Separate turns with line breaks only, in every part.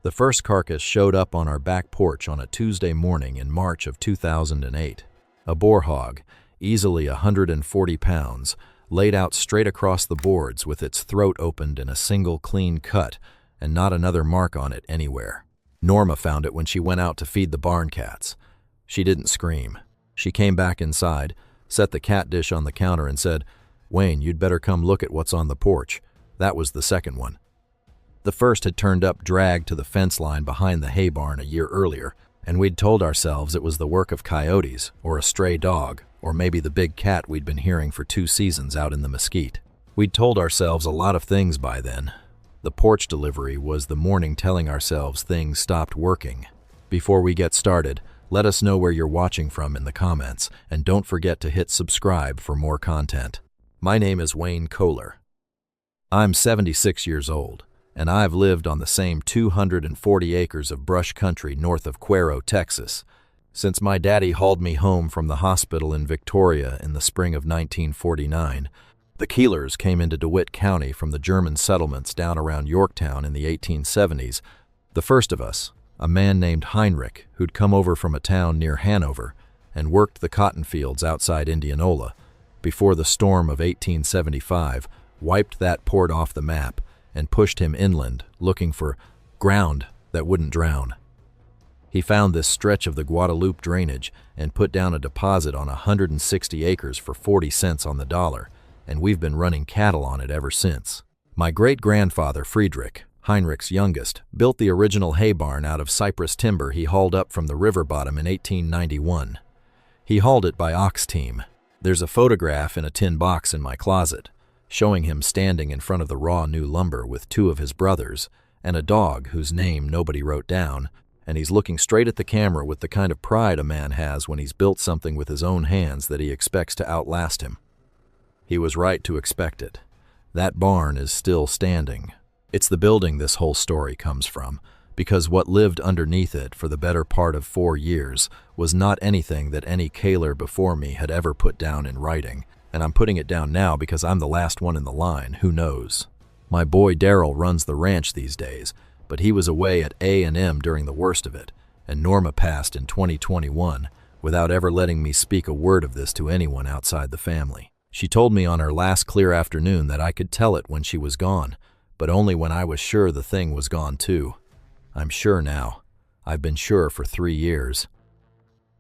The first carcass showed up on our back porch on a Tuesday morning in March of 2008. A boar hog, easily 140 pounds, laid out straight across the boards with its throat opened in a single clean cut and not another mark on it anywhere. Norma found it when she went out to feed the barn cats. She didn't scream. She came back inside, set the cat dish on the counter and said, "Wayne, you'd better come look at what's on the porch." That was the second one. The first had turned up dragged to the fence line behind the hay barn a year earlier, and we'd told ourselves it was the work of coyotes or a stray dog or maybe the big cat we'd been hearing for 2 seasons out in the mesquite. We'd told ourselves a lot of things by then. The porch delivery was the morning telling ourselves things stopped working. Before we get started, let us know where you're watching from in the comments, and don't forget to hit subscribe for more content. My name is Wayne Koehler. I'm 76 years old, and I've lived on the same 240 acres of brush country north of Cuero, Texas, since my daddy hauled me home from the hospital in Victoria in the spring of 1949. The Koehlers came into DeWitt County from the German settlements down around Yorktown in the 1870s. The first of us, a man named Heinrich, who'd come over from a town near Hanover and worked the cotton fields outside Indianola, before the storm of 1875 wiped that port off the map and pushed him inland looking for ground that wouldn't drown. He found this stretch of the Guadalupe drainage and put down a deposit on 160 acres for 40 cents on the dollar, and we've been running cattle on it ever since. My great-grandfather, Friedrich, Heinrich's youngest, built the original hay barn out of cypress timber he hauled up from the river bottom in 1891. He hauled it by ox team. There's a photograph in a tin box in my closet, showing him standing in front of the raw new lumber with 2 of his brothers and a dog whose name nobody wrote down, and he's looking straight at the camera with the kind of pride a man has when he's built something with his own hands that he expects to outlast him. He was right to expect it. That barn is still standing. It's the building this whole story comes from, because what lived underneath it for the better part of 4 years was not anything that any Koehler before me had ever put down in writing, and I'm putting it down now because I'm the last one in the line, who knows. My boy Daryl runs the ranch these days, but he was away at A&M during the worst of it, and Norma passed in 2021 without ever letting me speak a word of this to anyone outside the family. She told me on her last clear afternoon that I could tell it when she was gone, but only when I was sure the thing was gone too. I'm sure now. I've been sure for 3 years.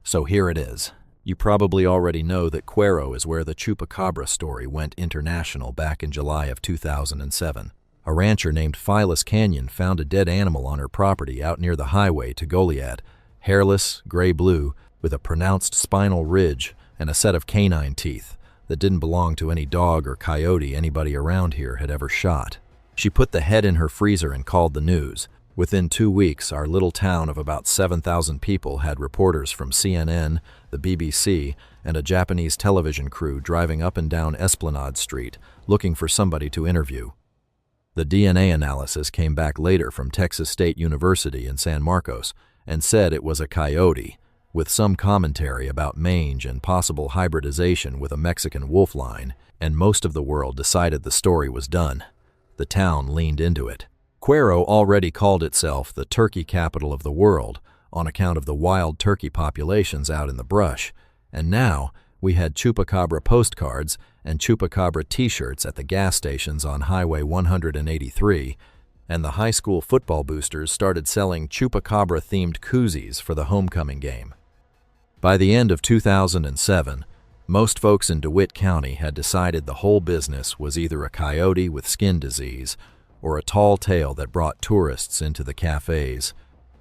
So here it is. You probably already know that Cuero is where the Chupacabra story went international back in July of 2007. A rancher named Phyllis Canyon found a dead animal on her property out near the highway to Goliad, hairless, gray-blue, with a pronounced spinal ridge and a set of canine teeth that didn't belong to any dog or coyote anybody around here had ever shot. She put the head in her freezer and called the news. Within 2 weeks, our little town of about 7,000 people had reporters from CNN, the BBC, and a Japanese television crew driving up and down Esplanade Street looking for somebody to interview. The DNA analysis came back later from Texas State University in San Marcos and said it was a coyote, with some commentary about mange and possible hybridization with a Mexican wolf line, and most of the world decided the story was done. The town leaned into it. Cuero already called itself the turkey capital of the world on account of the wild turkey populations out in the brush, and now we had Chupacabra postcards and Chupacabra t-shirts at the gas stations on Highway 183, and the high school football boosters started selling Chupacabra-themed koozies for the homecoming game. By the end of 2007, most folks in DeWitt County had decided the whole business was either a coyote with skin disease or a tall tale that brought tourists into the cafes,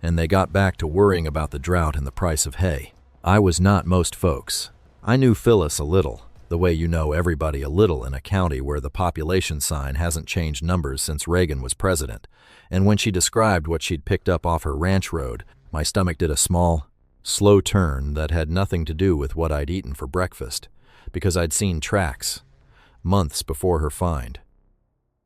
and they got back to worrying about the drought and the price of hay. I was not most folks. I knew Phyllis a little, the way you know everybody a little in a county where the population sign hasn't changed numbers since Reagan was president, and when she described what she'd picked up off her ranch road, my stomach did a small, slow turn that had nothing to do with what I'd eaten for breakfast, because I'd seen tracks, months before her find.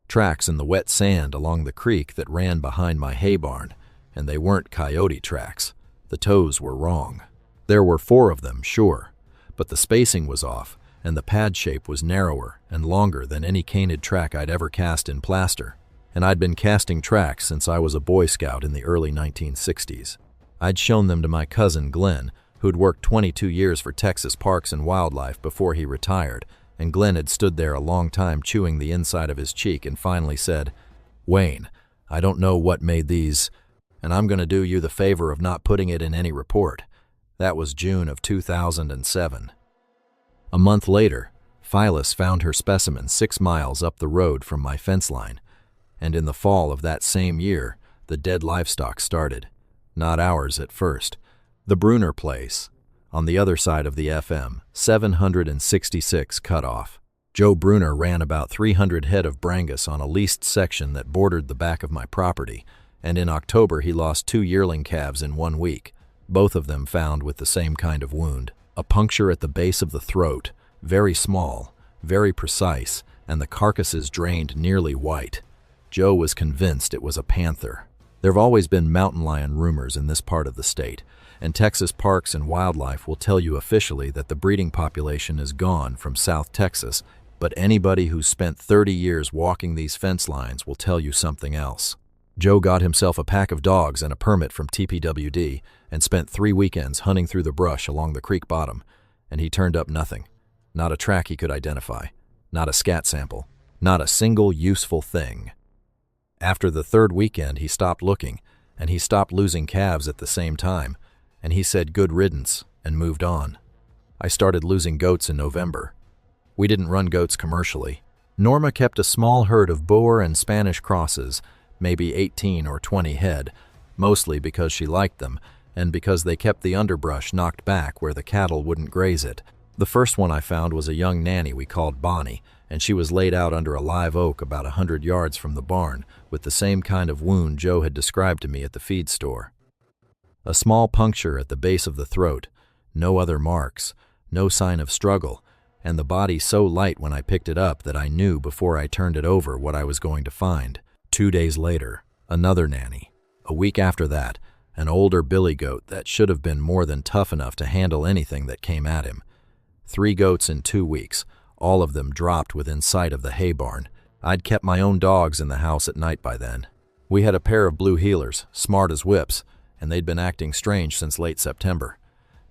Tracks in the wet sand along the creek that ran behind my hay barn, and they weren't coyote tracks. The toes were wrong. There were 4 of them, sure, but the spacing was off, and the pad shape was narrower and longer than any canid track I'd ever cast in plaster. and I'd been casting tracks since I was a Boy Scout in the early 1960s. I'd shown them to my cousin Glenn, who'd worked 22 years for Texas Parks and Wildlife before he retired, and Glenn had stood there a long time chewing the inside of his cheek and finally said, "Wayne, I don't know what made these, and I'm going to do you the favor of not putting it in any report." That was June of 2007. A month later, Phyllis found her specimen 6 miles up the road from my fence line, and in the fall of that same year, the dead livestock started. Not ours at first. The Bruner place, on the other side of the FM 766 cutoff. Joe Bruner ran about 300 head of Brangus on a leased section that bordered the back of my property, and in October he lost 2 yearling calves in 1 week, both of them found with the same kind of wound. A puncture at the base of the throat, very small, very precise, and the carcasses drained nearly white. Joe was convinced it was a panther. There have always been mountain lion rumors in this part of the state, and Texas Parks and Wildlife will tell you officially that the breeding population is gone from South Texas, but anybody who's spent 30 years walking these fence lines will tell you something else. Joe got himself a pack of dogs and a permit from TPWD and spent 3 weekends hunting through the brush along the creek bottom, and he turned up nothing. Not a track he could identify, not a scat sample, not a single useful thing. After the 3rd weekend, he stopped looking, and he stopped losing calves at the same time, and he said good riddance and moved on. I started losing goats in November. We didn't run goats commercially. Norma kept a small herd of Boer and Spanish crosses, maybe 18 or 20 head, mostly because she liked them, and because they kept the underbrush knocked back where the cattle wouldn't graze it. The first one I found was a young nanny we called Bonnie, and she was laid out under a live oak about 100 yards from the barn, with the same kind of wound Joe had described to me at the feed store. A small puncture at the base of the throat, no other marks, no sign of struggle, and the body so light when I picked it up that I knew before I turned it over what I was going to find. 2 days later, another nanny. A week after that, an older billy goat that should have been more than tough enough to handle anything that came at him. 3 goats in 2 weeks, all of them dropped within sight of the hay barn. I'd kept my own dogs in the house at night by then. We had a pair of blue heelers, smart as whips, and they'd been acting strange since late September.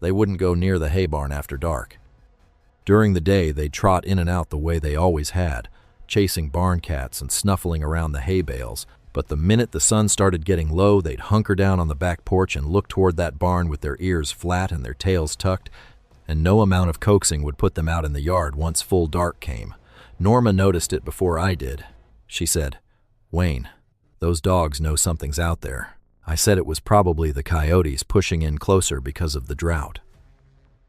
They wouldn't go near the hay barn after dark. During the day, they'd trot in and out the way they always had, chasing barn cats and snuffling around the hay bales, but the minute the sun started getting low, they'd hunker down on the back porch and look toward that barn with their ears flat and their tails tucked, and no amount of coaxing would put them out in the yard once full dark came. Norma noticed it before I did. She said, "Wayne, those dogs know something's out there." I said it was probably the coyotes pushing in closer because of the drought.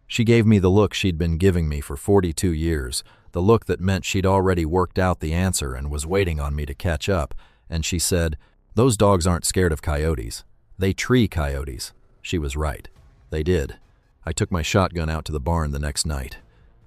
She gave me the look she'd been giving me for 42 years, the look that meant she'd already worked out the answer and was waiting on me to catch up, and she said, "Those dogs aren't scared of coyotes. They tree coyotes." She was right. They did. I took my shotgun out to the barn the next night.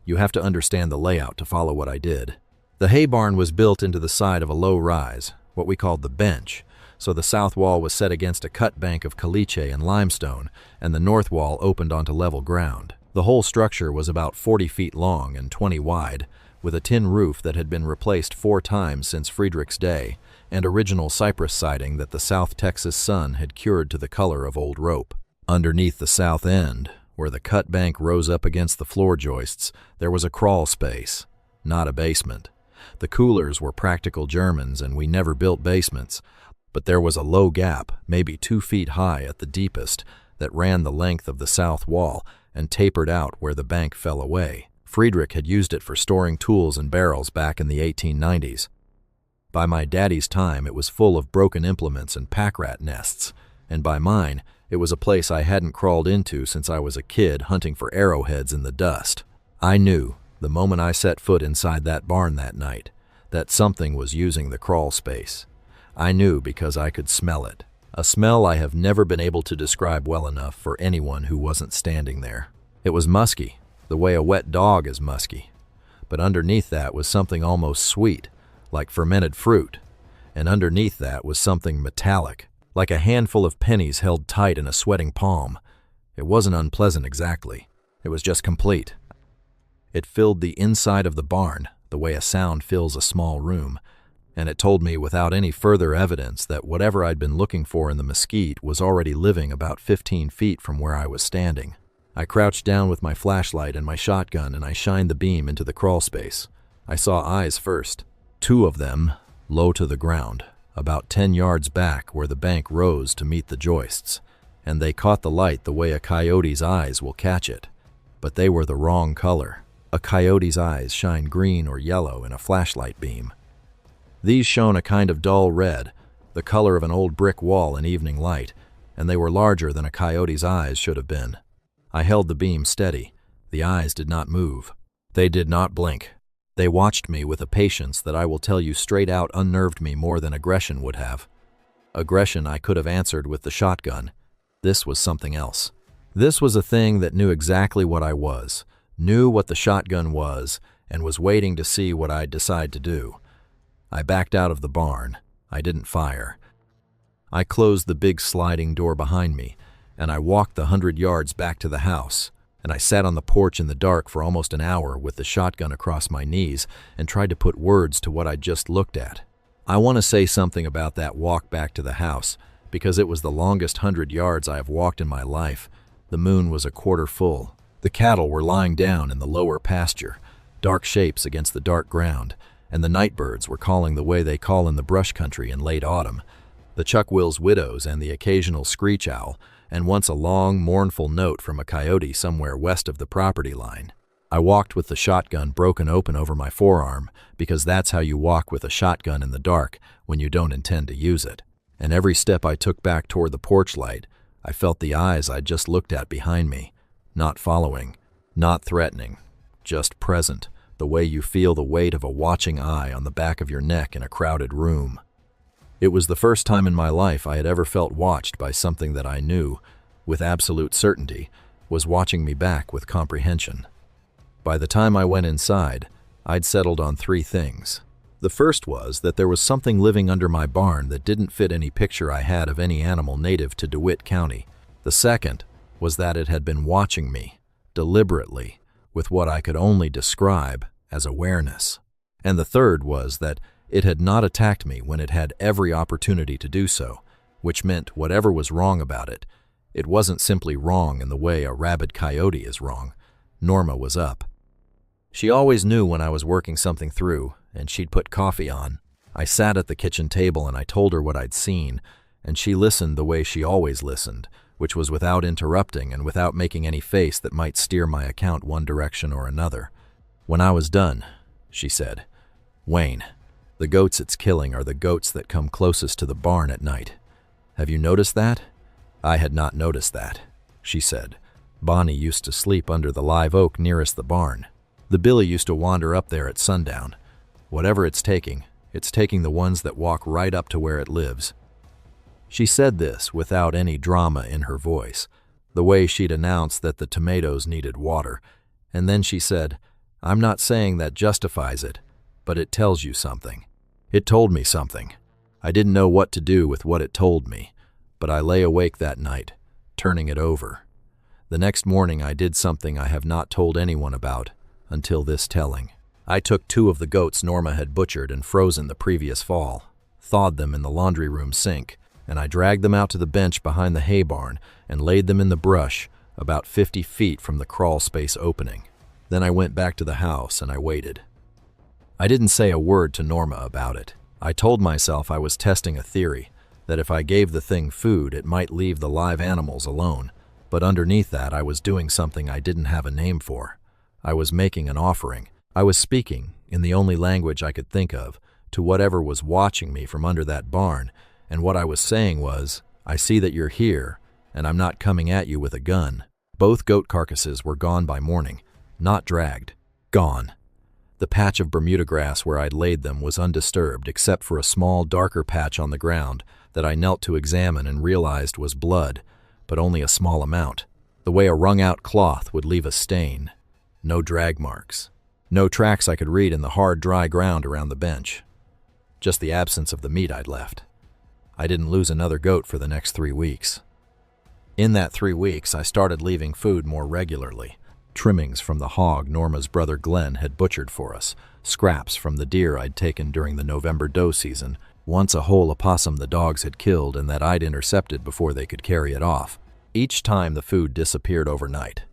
You have to understand the layout to follow what I did. The hay barn was built into the side of a low rise, what we called the bench, so the south wall was set against a cut bank of caliche and limestone, and the north wall opened onto level ground. The whole structure was about 40 feet long and 20 wide, with a tin roof that had been replaced 4 times since Friedrich's day, and original cypress siding that the South Texas sun had cured to the color of old rope. Underneath the south end, where the cut bank rose up against the floor joists, there was a crawl space, not a basement. The coolers were practical Germans, and we never built basements, but there was a low gap, maybe 2 feet high at the deepest, that ran the length of the south wall and tapered out where the bank fell away. Friedrich had used it for storing tools and barrels back in the 1890s. By my daddy's time, it was full of broken implements and pack rat nests, and by mine, it was a place I hadn't crawled into since I was a kid hunting for arrowheads in the dust. I knew, the moment I set foot inside that barn that night, that something was using the crawl space. I knew because I could smell it. A smell I have never been able to describe well enough for anyone who wasn't standing there. It was musky, the way a wet dog is musky. But underneath that was something almost sweet, like fermented fruit. And underneath that was something metallic, like a handful of pennies held tight in a sweating palm. It wasn't unpleasant exactly. It was just complete. It filled the inside of the barn, the way a sound fills a small room. and it told me without any further evidence that whatever I'd been looking for in the mesquite was already living about 15 feet from where I was standing. I crouched down with my flashlight and my shotgun, and I shined the beam into the crawl space. I saw eyes first, 2 of them low to the ground, about 10 yards back where the bank rose to meet the joists, and they caught the light the way a coyote's eyes will catch it. But they were the wrong color. A coyote's eyes shine green or yellow in a flashlight beam. These shone a kind of dull red, the color of an old brick wall in evening light, and they were larger than a coyote's eyes should have been. I held the beam steady. The eyes did not move. They did not blink. They watched me with a patience that I will tell you straight out unnerved me more than aggression would have. Aggression I could have answered with the shotgun. This was something else. This was a thing that knew exactly what I was, knew what the shotgun was, and was waiting to see what I'd decide to do. I backed out of the barn. I didn't fire. I closed the big sliding door behind me, and I walked the 100 yards back to the house, and I sat on the porch in the dark for almost an hour with the shotgun across my knees and tried to put words to what I'd just looked at. I want to say something about that walk back to the house, because it was the longest 100 yards I have walked in my life. The moon was a quarter full. The cattle were lying down in the lower pasture, dark shapes against the dark ground, and the night birds were calling the way they call in the brush country in late autumn. The chuckwill's widows and the occasional screech owl, and once a long, mournful note from a coyote somewhere west of the property line. I walked with the shotgun broken open over my forearm, because that's how you walk with a shotgun in the dark when you don't intend to use it. And every step I took back toward the porch light, I felt the eyes I'd just looked at behind me, not following, not threatening, just present, the way you feel the weight of a watching eye on the back of your neck in a crowded room. It was the first time in my life I had ever felt watched by something that I knew, with absolute certainty, was watching me back with comprehension. By the time I went inside, I'd settled on 3 things. The first was that there was something living under my barn that didn't fit any picture I had of any animal native to DeWitt County. The second was that it had been watching me, deliberately, with what I could only describe as awareness. And the third was that it had not attacked me when it had every opportunity to do so, which meant whatever was wrong about it, it wasn't simply wrong in the way a rabid coyote is wrong. Norma was up. She always knew when I was working something through, and she'd put coffee on. I sat at the kitchen table and I told her what I'd seen, and she listened the way she always listened, which was without interrupting and without making any face that might steer my account one direction or another. When I was done, she said, "Wayne, the goats it's killing are the goats that come closest to the barn at night. Have you noticed that?" I had not noticed that, she said. Bonnie used to sleep under the live oak nearest the barn. The billy used to wander up there at sundown. Whatever it's taking the ones that walk right up to where it lives. She said this without any drama in her voice, the way she'd announced that the tomatoes needed water, and then she said, "I'm not saying that justifies it, but it tells you something." It told me something. I didn't know what to do with what it told me, but I lay awake that night, turning it over. The next morning I did something I have not told anyone about until this telling. I took 2 of the goats Norma had butchered and frozen the previous fall, thawed them in the laundry room sink, and I dragged them out to the bench behind the hay barn and laid them in the brush about 50 feet from the crawl space opening. Then I went back to the house and I waited. I didn't say a word to Norma about it. I told myself I was testing a theory, that if I gave the thing food, it might leave the live animals alone. But underneath that, I was doing something I didn't have a name for. I was making an offering. I was speaking, in the only language I could think of, to whatever was watching me from under that barn, and what I was saying was, "I see that you're here, and I'm not coming at you with a gun." Both goat carcasses were gone by morning, not dragged, gone. The patch of Bermuda grass where I'd laid them was undisturbed except for a small, darker patch on the ground that I knelt to examine and realized was blood, but only a small amount, the way a wrung-out cloth would leave a stain. No drag marks. No tracks I could read in the hard, dry ground around the bench. Just the absence of the meat I'd left. I didn't lose another goat for the next 3 weeks. In that 3 weeks, I started leaving food more regularly. trimmings from the hog Norma's brother Glenn had butchered for us, scraps from the deer I'd taken during the November doe season, once a whole opossum the dogs had killed and that I'd intercepted before they could carry it off. Each time the food disappeared overnight.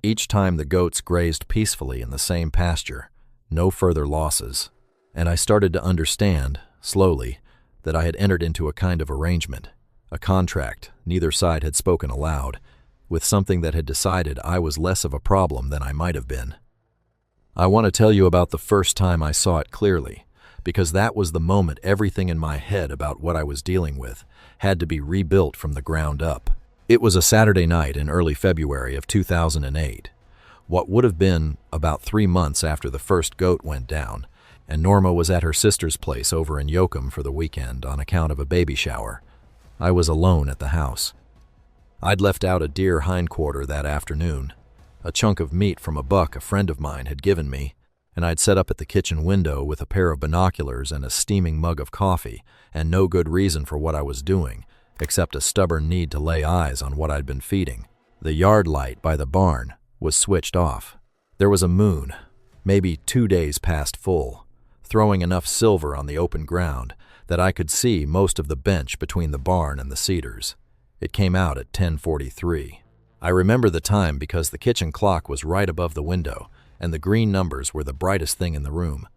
Each time the goats grazed peacefully in the same pasture. No further losses. And I started to understand, slowly, that I had entered into a kind of arrangement, a contract neither side had spoken aloud, with something that had decided I was less of a problem than I might have been. I want to tell you about the first time I saw it clearly, because that was the moment everything in my head about what I was dealing with had to be rebuilt from the ground up. It was a Saturday night in early February of 2008, what would have been about 3 months after the first goat went down, and Norma was at her sister's place over in Yoakum for the weekend on account of a baby shower. I was alone at the house. I'd left out a deer hindquarter that afternoon, a chunk of meat from a buck a friend of mine had given me, and I'd set up at the kitchen window with a pair of binoculars and a steaming mug of coffee, and no good reason for what I was doing, except a stubborn need to lay eyes on what I'd been feeding. The yard light by the barn was switched off. There was a moon, maybe 2 days past full, throwing enough silver on the open ground that I could see most of the bench between the barn and the cedars. It came out at 10:43. I remember the time because the kitchen clock was right above the window, and the green numbers were the brightest thing in the room.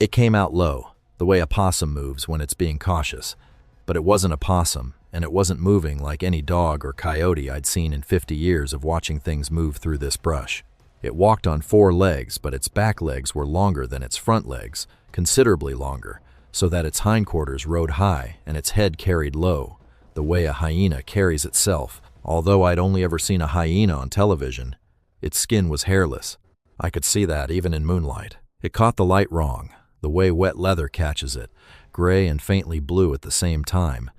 It came out low, the way a possum moves when it's being cautious, but it wasn't a possum, and it wasn't moving like any dog or coyote I'd seen in 50 years of watching things move through this brush. It walked on 4 legs, but its back legs were longer than its front legs, considerably longer, so that its hindquarters rode high and its head carried low, the way a hyena carries itself. Although I'd only ever seen a hyena on television, its skin was hairless. I could see that even in moonlight. It caught the light wrong, the way wet leather catches it, gray and faintly blue at the same time,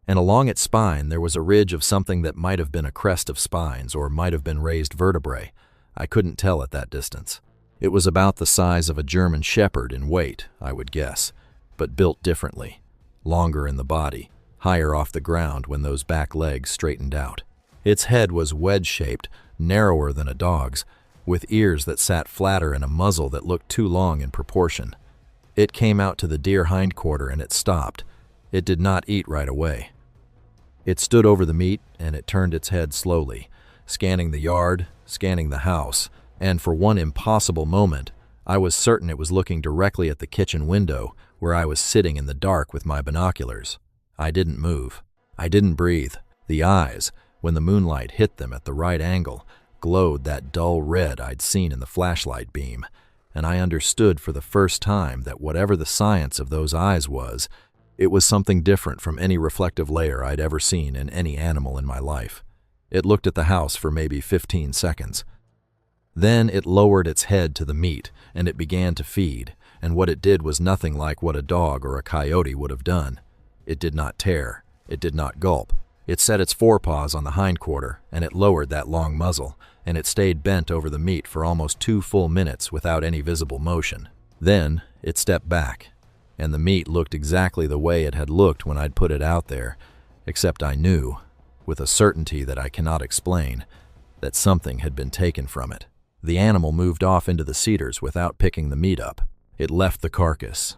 and along its spine there was a ridge of something that might have been a crest of spines or might have been raised vertebrae. I couldn't tell at that distance. It was about the size of a German shepherd in weight, I would guess, but built differently, longer in the body, higher off the ground when those back legs straightened out. Its head was wedge-shaped, narrower than a dog's, with ears that sat flatter and a muzzle that looked too long in proportion. It came out to the deer hindquarter and it stopped. It did not eat right away. It stood over the meat and it turned its head slowly, scanning the yard, scanning the house, and for one impossible moment, I was certain it was looking directly at the kitchen window where I was sitting in the dark with my binoculars. I didn't move. I didn't breathe. The eyes, when the moonlight hit them at the right angle, glowed that dull red I'd seen in the flashlight beam, and I understood for the first time that whatever the science of those eyes was, it was something different from any reflective layer I'd ever seen in any animal in my life. It looked at the house for maybe 15 seconds. Then it lowered its head to the meat, and it began to feed, and what it did was nothing like what a dog or a coyote would have done. It did not tear. It did not gulp. It set its forepaws on the hindquarter, and it lowered that long muzzle, and it stayed bent over the meat for almost 2 full minutes without any visible motion. Then it stepped back, and the meat looked exactly the way it had looked when I'd put it out there, except I knew, with a certainty that I cannot explain, that something had been taken from it. The animal moved off into the cedars without picking the meat up. It left the carcass.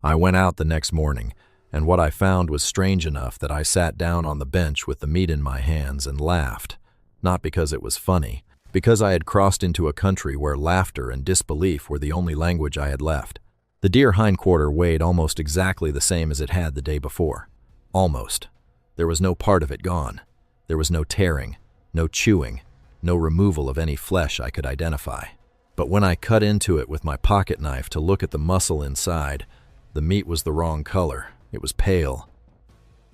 I went out the next morning, and what I found was strange enough that I sat down on the bench with the meat in my hands and laughed, not because it was funny, because I had crossed into a country where laughter and disbelief were the only language I had left. The deer hindquarter weighed almost exactly the same as it had the day before. Almost. There was no part of it gone. There was no tearing, no chewing, no removal of any flesh I could identify. But when I cut into it with my pocket knife to look at the muscle inside, the meat was the wrong color. It was pale.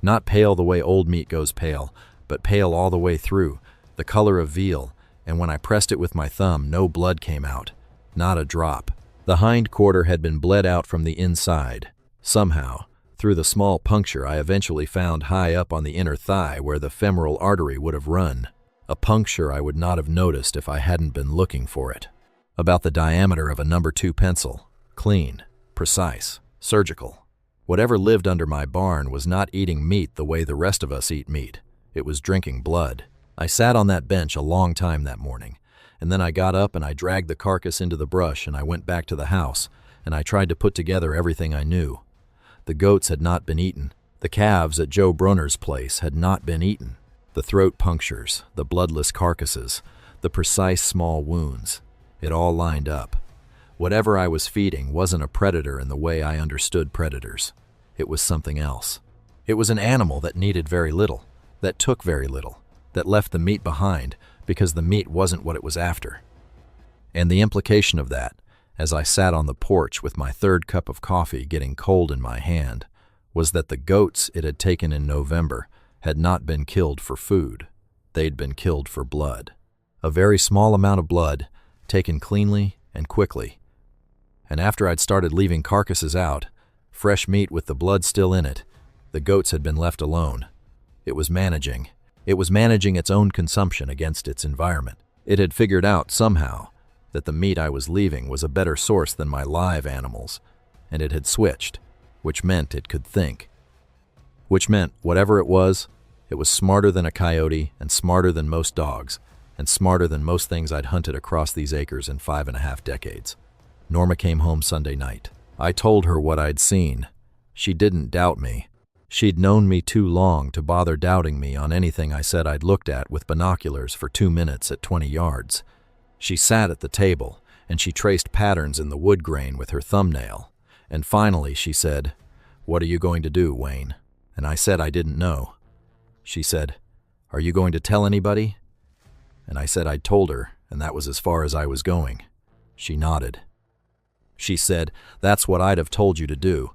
Not pale the way old meat goes pale, but pale all the way through, the color of veal, and when I pressed it with my thumb, no blood came out. Not a drop. The hindquarter had been bled out from the inside. Somehow, through the small puncture I eventually found high up on the inner thigh where the femoral artery would have run. A puncture I would not have noticed if I hadn't been looking for it. About the diameter of a number 2 pencil. Clean, precise, surgical. Whatever lived under my barn was not eating meat the way the rest of us eat meat. It was drinking blood. I sat on that bench a long time that morning, and then I got up and I dragged the carcass into the brush and I went back to the house, and I tried to put together everything I knew. The goats had not been eaten. The calves at Joe Brunner's place had not been eaten. The throat punctures, the bloodless carcasses, the precise small wounds. It all lined up. Whatever I was feeding wasn't a predator in the way I understood predators. It was something else. It was an animal that needed very little, that took very little, that left the meat behind because the meat wasn't what it was after. And the implication of that, as I sat on the porch with my third cup of coffee getting cold in my hand, was that the goats it had taken in November had not been killed for food. They'd been killed for blood. A very small amount of blood, taken cleanly and quickly. And after I'd started leaving carcasses out, fresh meat with the blood still in it, the goats had been left alone. It was managing its own consumption against its environment. It had figured out somehow that the meat I was leaving was a better source than my live animals, and it had switched, which meant it could think. Which meant, whatever it was smarter than a coyote and smarter than most dogs, and smarter than most things I'd hunted across these acres in 5.5 decades. Norma came home Sunday night. I told her what I'd seen. She didn't doubt me. She'd known me too long to bother doubting me on anything I said I'd looked at with binoculars for 2 minutes at 20 yards. She sat at the table, and she traced patterns in the wood grain with her thumbnail. And finally she said, "What are you going to do, Wayne?" And I said I didn't know. She said, "Are you going to tell anybody?" And I said I'd told her, and that was as far as I was going. She nodded. She said, "That's what I'd have told you to do.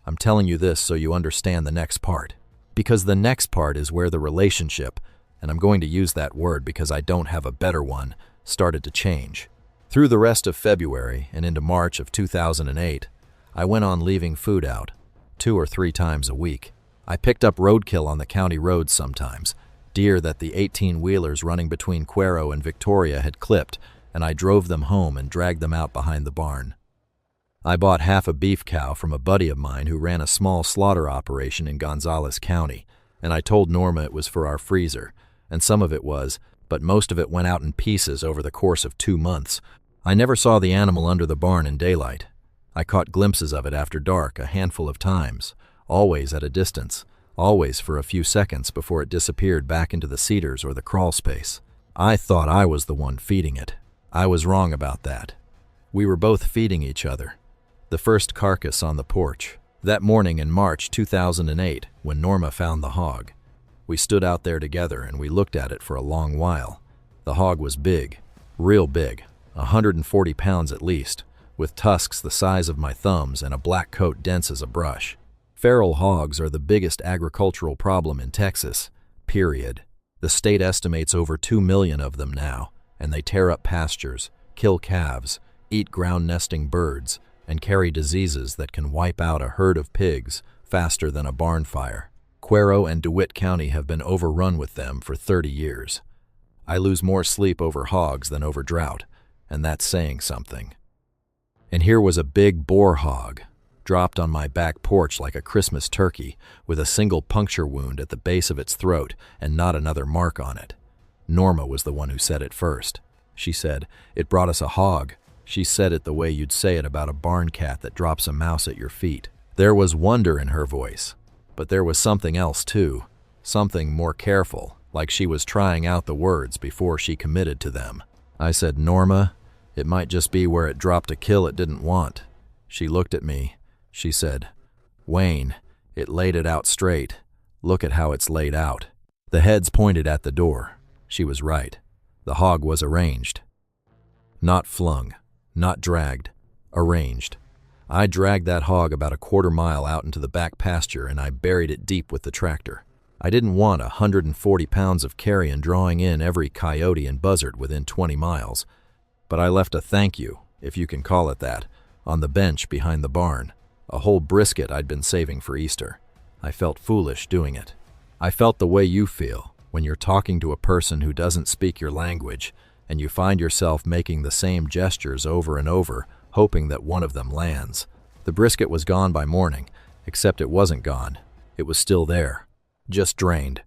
I'm telling you this so you understand the next part. Because the next part is where the relationship, and I'm going to use that word because I don't have a better one, started to change. Through the rest of February and into March of 2008, I went on leaving food out, 2 or 3 times a week. I picked up roadkill on the county roads sometimes, deer that the 18-wheelers running between Cuero and Victoria had clipped, and I drove them home and dragged them out behind the barn. I bought half a beef cow from a buddy of mine who ran a small slaughter operation in Gonzales County, and I told Norma it was for our freezer, and some of it was, but most of it went out in pieces over the course of 2 months. I never saw the animal under the barn in daylight. I caught glimpses of it after dark a handful of times, always at a distance, always for a few seconds before it disappeared back into the cedars or the crawl space. I thought I was the one feeding it. I was wrong about that. We were both feeding each other. The first carcass on the porch. That morning in March 2008, when Norma found the hog. We stood out there together and we looked at it for a long while. The hog was big, real big, 140 pounds at least, with tusks the size of my thumbs and a black coat dense as a brush. Feral hogs are the biggest agricultural problem in Texas, period. The state estimates over 2 million of them now, and they tear up pastures, kill calves, eat ground-nesting birds, and carry diseases that can wipe out a herd of pigs faster than a barn fire. Cuero and DeWitt County have been overrun with them for 30 years. I lose more sleep over hogs than over drought, and that's saying something. And here was a big boar hog, dropped on my back porch like a Christmas turkey, with a single puncture wound at the base of its throat and not another mark on it. Norma was the one who said it first. She said, "It brought us a hog." She said it the way you'd say it about a barn cat that drops a mouse at your feet. There was wonder in her voice, but there was something else too, something more careful, like she was trying out the words before she committed to them. I said, "Norma, it might just be where it dropped a kill it didn't want." She looked at me. She said, "Wayne, it laid it out straight. Look at how it's laid out." The heads pointed at the door. She was right. The hog was arranged. Not flung. Not dragged, arranged. I dragged that hog about a 1/4 mile out into the back pasture and I buried it deep with the tractor. I didn't want 140 pounds of carrion drawing in every coyote and buzzard within 20 miles, but I left a thank you, if you can call it that, on the bench behind the barn, a whole brisket I'd been saving for Easter. I felt foolish doing it. I felt the way you feel when you're talking to a person who doesn't speak your language and you find yourself making the same gestures over and over, hoping that one of them lands. The brisket was gone by morning, except it wasn't gone. It was still there, just drained.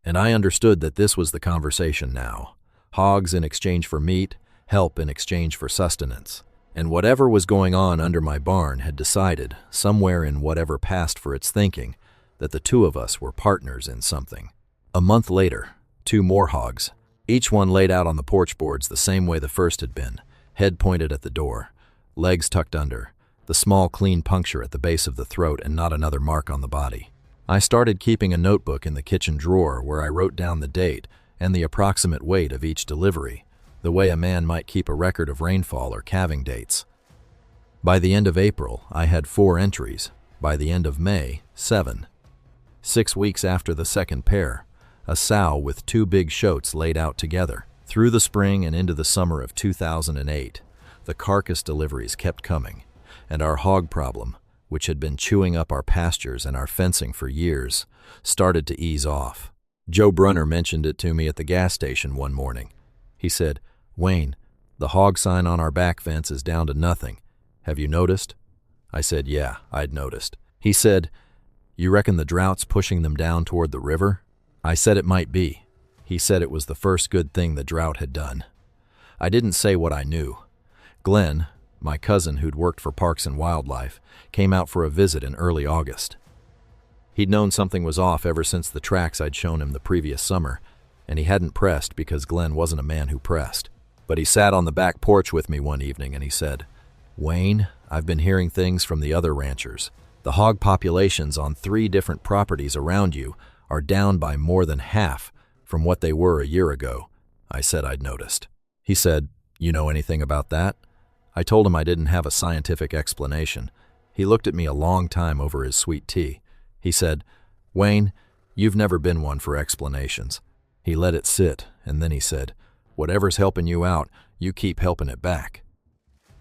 And I understood that this was the conversation now. Hogs in exchange for meat, help in exchange for sustenance. And whatever was going on under my barn had decided, somewhere in whatever passed for its thinking, that the two of us were partners in something. A month later, 2 more hogs, each one laid out on the porch boards the same way the first had been, head pointed at the door, legs tucked under, the small clean puncture at the base of the throat and not another mark on the body. I started keeping a notebook in the kitchen drawer where I wrote down the date and the approximate weight of each delivery, the way a man might keep a record of rainfall or calving dates. By the end of April, I had 4 entries. By the end of May, 7. 6 weeks after the second pair, a sow with 2 big shoats laid out together. Through the spring and into the summer of 2008, the carcass deliveries kept coming, and our hog problem, which had been chewing up our pastures and our fencing for years, started to ease off. Joe Brunner mentioned it to me at the gas station one morning. He said, "Wayne, the hog sign on our back fence is down to nothing. Have you noticed?" I said, "Yeah, I'd noticed." He said, "You reckon the drought's pushing them down toward the river?" I said it might be. He said it was the first good thing the drought had done. I didn't say what I knew. Glenn, my cousin who'd worked for Parks and Wildlife, came out for a visit in early August. He'd known something was off ever since the tracks I'd shown him the previous summer, and he hadn't pressed because Glenn wasn't a man who pressed. But he sat on the back porch with me one evening and he said, "Wayne, I've been hearing things from the other ranchers. The hog populations on 3 different properties around you are down by more than half from what they were a year ago." I said I'd noticed. He said, "You know anything about that?" I told him I didn't have a scientific explanation. He looked at me a long time over his sweet tea. He said, "Wayne, you've never been one for explanations." He let it sit, and then he said, "Whatever's helping you out, you keep helping it back."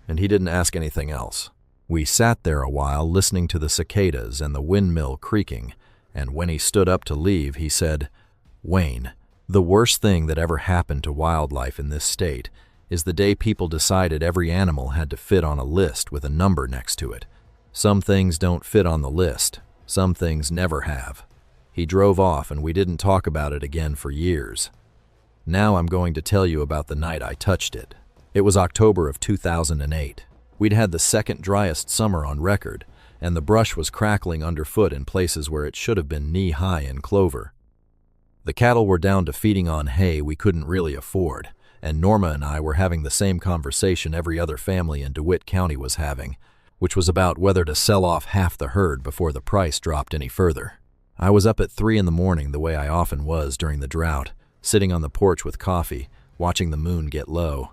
And he didn't ask anything else. We sat there a while listening to the cicadas and the windmill creaking, and when he stood up to leave, he said, "Wayne, the worst thing that ever happened to wildlife in this state is the day people decided every animal had to fit on a list with a number next to it. Some things don't fit on the list. Some things never have." He drove off and we didn't talk about it again for years. Now I'm going to tell you about the night I touched it. It was October of 2008. We'd had the second driest summer on record, and the brush was crackling underfoot in places where it should have been knee-high in clover. The cattle were down to feeding on hay we couldn't really afford, and Norma and I were having the same conversation every other family in DeWitt County was having, which was about whether to sell off half the herd before the price dropped any further. I was up at 3 in the morning the way I often was during the drought, sitting on the porch with coffee, watching the moon get low.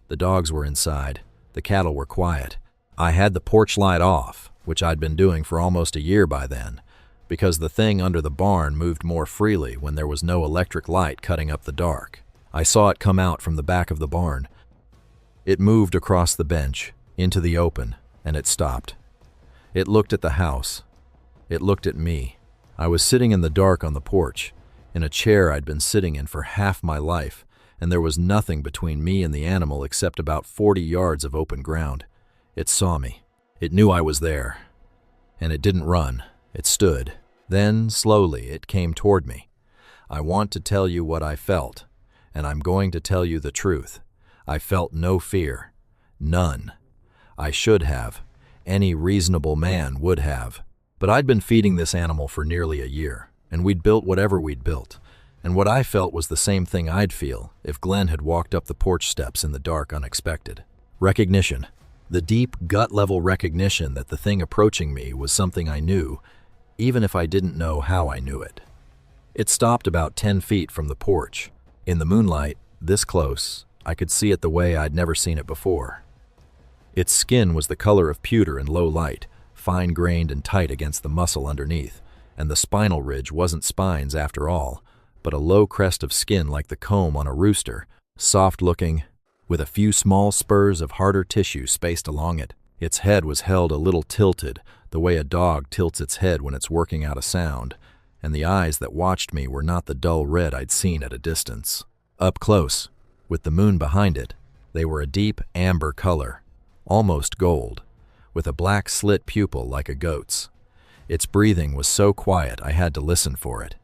The dogs were inside. The cattle were quiet. I had the porch light off, which I'd been doing for almost a year by then, because the thing under the barn moved more freely when there was no electric light cutting up the dark. I saw it come out from the back of the barn. It moved across the bench, into the open, and it stopped. It looked at the house. It looked at me. I was sitting in the dark on the porch, in a chair I'd been sitting in for half my life, and there was nothing between me and the animal except about 40 yards of open ground. It saw me. It knew I was there. And it didn't run. It stood. Then, slowly, it came toward me. I want to tell you what I felt, and I'm going to tell you the truth. I felt no fear. None. I should have. Any reasonable man would have. But I'd been feeding this animal for nearly a year, and we'd built whatever we'd built, and what I felt was the same thing I'd feel if Glenn had walked up the porch steps in the dark unexpected. Recognition. The deep, gut-level recognition that the thing approaching me was something I knew, even if I didn't know how I knew it. It stopped about 10 feet from the porch. In the moonlight, this close, I could see it the way I'd never seen it before. Its skin was the color of pewter in low light, fine-grained and tight against the muscle underneath, and the spinal ridge wasn't spines after all, but a low crest of skin like the comb on a rooster, soft-looking, with a few small spurs of harder tissue spaced along it. Its head was held a little tilted, the way a dog tilts its head when it's working out a sound, and the eyes that watched me were not the dull red I'd seen at a distance. Up close, with the moon behind it, they were a deep amber color, almost gold, with a black slit pupil like a goat's. Its breathing was so quiet I had to listen for it.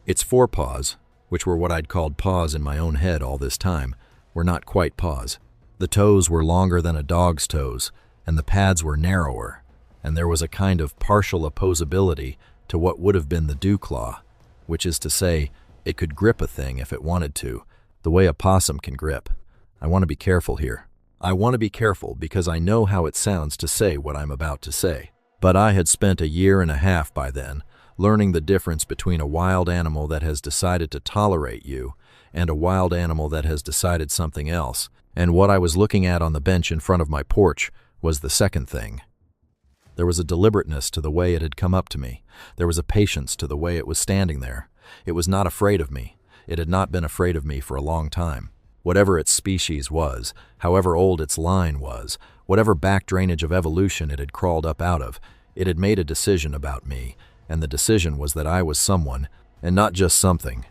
Its forepaws, which were what I'd called paws in my own head all this time, were not quite paws. The toes were longer than a dog's toes, and the pads were narrower, and there was a kind of partial opposability to what would have been the dew claw, which is to say, it could grip a thing if it wanted to, the way a possum can grip. I want to be careful here. I want to be careful because I know how it sounds to say what I'm about to say. But I had spent a year and a half by then learning the difference between a wild animal that has decided to tolerate you and a wild animal that has decided something else, and what I was looking at on the bench in front of my porch was the second thing. There was a deliberateness to the way it had come up to me. There was a patience to the way it was standing there. It was not afraid of me. It had not been afraid of me for a long time. Whatever its species was, however old its line was, whatever back drainage of evolution it had crawled up out of, it had made a decision about me, and the decision was that I was someone, and not just something.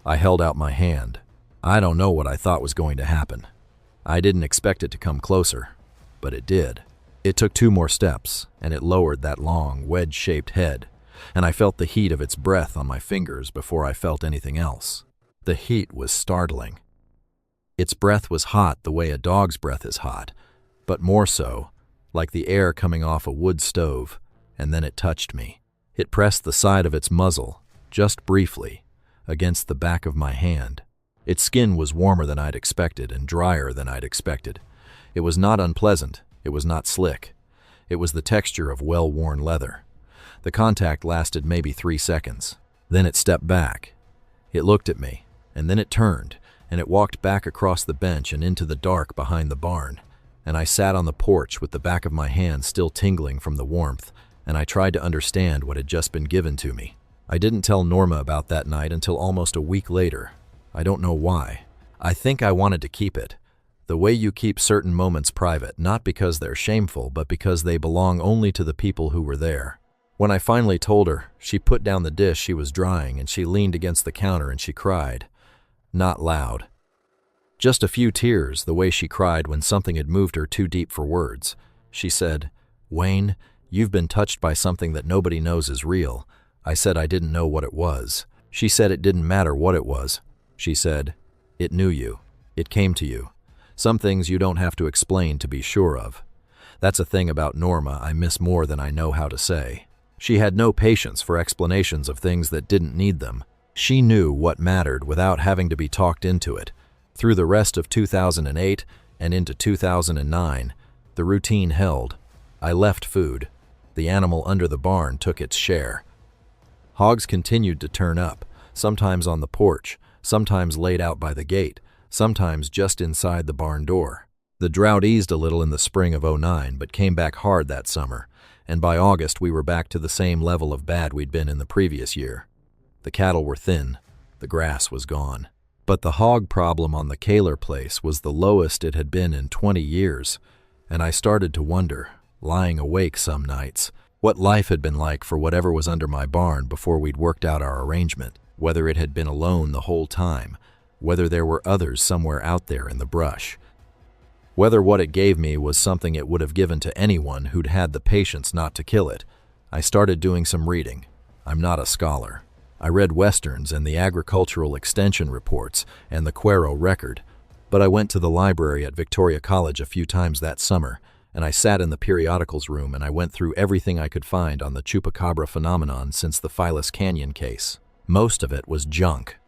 I held out my hand. I don't know what I thought was going to happen. I didn't expect it to come closer, but it did. It took 2 more steps, and it lowered that long, wedge-shaped head, and I felt the heat of its breath on my fingers before I felt anything else. The heat was startling. Its breath was hot the way a dog's breath is hot, but more so, like the air coming off a wood stove, and then it touched me. It pressed the side of its muzzle, just briefly, against the back of my hand. Its skin was warmer than I'd expected and drier than I'd expected. It was not unpleasant, it was not slick. It was the texture of well-worn leather. The contact lasted maybe 3 seconds. Then it stepped back. It looked at me, and then it turned, and it walked back across the bench and into the dark behind the barn. And I sat on the porch with the back of my hand still tingling from the warmth, and I tried to understand what had just been given to me. I didn't tell Norma about that night until almost a week later. I don't know why. I think I wanted to keep it. The way you keep certain moments private, not because they're shameful, but because they belong only to the people who were there. When I finally told her, she put down the dish she was drying and she leaned against the counter and she cried. Not loud. Just a few tears, the way she cried when something had moved her too deep for words. She said, "Wayne, you've been touched by something that nobody knows is real." I said I didn't know what it was. She said it didn't matter what it was. She said, "It knew you. It came to you. Some things you don't have to explain to be sure of." That's a thing about Norma I miss more than I know how to say. She had no patience for explanations of things that didn't need them. She knew what mattered without having to be talked into it. Through the rest of 2008 and into 2009, the routine held. I left food. The animal under the barn took its share. Hogs continued to turn up, sometimes on the porch, sometimes laid out by the gate, sometimes just inside the barn door. The drought eased a little in the spring of '09, but came back hard that summer, and by August we were back to the same level of bad we'd been in the previous year. The cattle were thin, the grass was gone. But the hog problem on the Koehler place was the lowest it had been in 20 years, and I started to wonder, lying awake some nights, what life had been like for whatever was under my barn before we'd worked out our arrangement, whether it had been alone the whole time, whether there were others somewhere out there in the brush, whether what it gave me was something it would have given to anyone who'd had the patience not to kill it. I started doing some reading. I'm not a scholar. I read Westerns and the agricultural extension reports and the Cuero record, but I went to the library at Victoria College a few times that summer, and I sat in the periodicals room and I went through everything I could find on the Chupacabra phenomenon since the Phyllis Canyon case. Most of it was junk.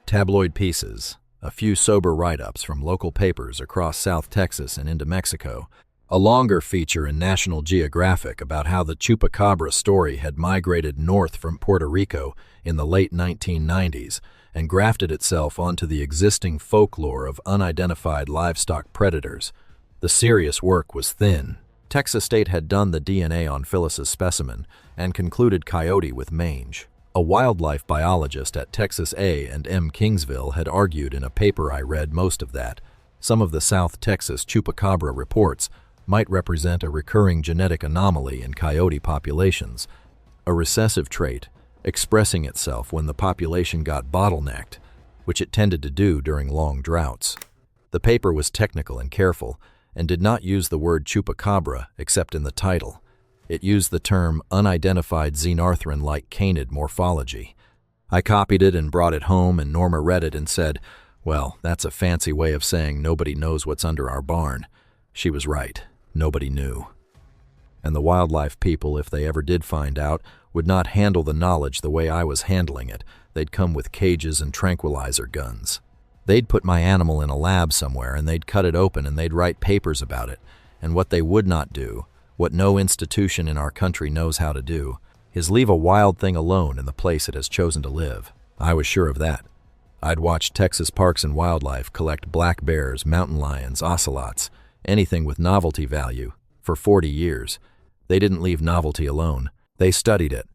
Tabloid pieces, a few sober write-ups from local papers across South Texas and into Mexico, a longer feature in National Geographic about how the Chupacabra story had migrated north from Puerto Rico in the late 1990s and grafted itself onto the existing folklore of unidentified livestock predators. The serious work was thin. Texas State had done the DNA on Phyllis's specimen and concluded coyote with mange. A wildlife biologist at Texas A&M Kingsville had argued in a paper I read most of that some of the South Texas Chupacabra reports might represent a recurring genetic anomaly in coyote populations, a recessive trait expressing itself when the population got bottlenecked, which it tended to do during long droughts. The paper was technical and careful and did not use the word Chupacabra except in the title. It used the term unidentified xenarthran-like canid morphology. I copied it and brought it home, and Norma read it and said, "Well, that's a fancy way of saying nobody knows what's under our barn." She was right. Nobody knew. And the wildlife people, if they ever did find out, would not handle the knowledge the way I was handling it. They'd come with cages and tranquilizer guns. They'd put my animal in a lab somewhere, and they'd cut it open, and they'd write papers about it. And what they would not do, what no institution in our country knows how to do, is leave a wild thing alone in the place it has chosen to live. I was sure of that. I'd watched Texas Parks and Wildlife collect black bears, mountain lions, ocelots, anything with novelty value, for 40 years. They didn't leave novelty alone. They studied it.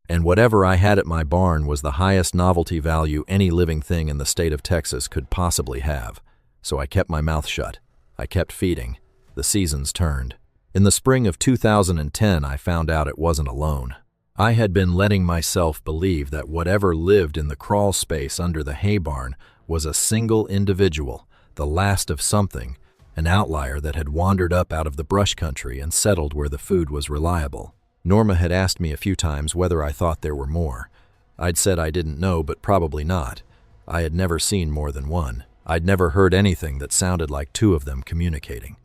And whatever I had at my barn was the highest novelty value any living thing in the state of Texas could possibly have. So I kept my mouth shut. I kept feeding. The seasons turned. In the spring of 2010, I found out it wasn't alone. I had been letting myself believe that whatever lived in the crawl space under the hay barn was a single individual, the last of something, an outlier that had wandered up out of the brush country and settled where the food was reliable. Norma had asked me a few times whether I thought there were more. I'd said I didn't know, but probably not. I had never seen more than one. I'd never heard anything that sounded like two of them communicating.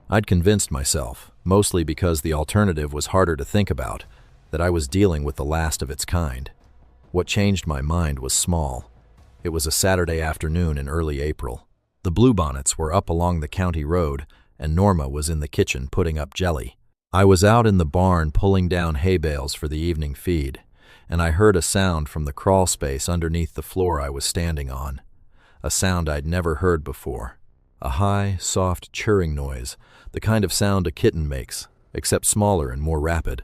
I'd convinced myself, mostly because the alternative was harder to think about, that I was dealing with the last of its kind. What changed my mind was small. It was a Saturday afternoon in early April. The bluebonnets were up along the county road, and Norma was in the kitchen putting up jelly. I was out in the barn pulling down hay bales for the evening feed, and I heard a sound from the crawl space underneath the floor I was standing on. A sound I'd never heard before. A high, soft churring noise, the kind of sound a kitten makes, except smaller and more rapid.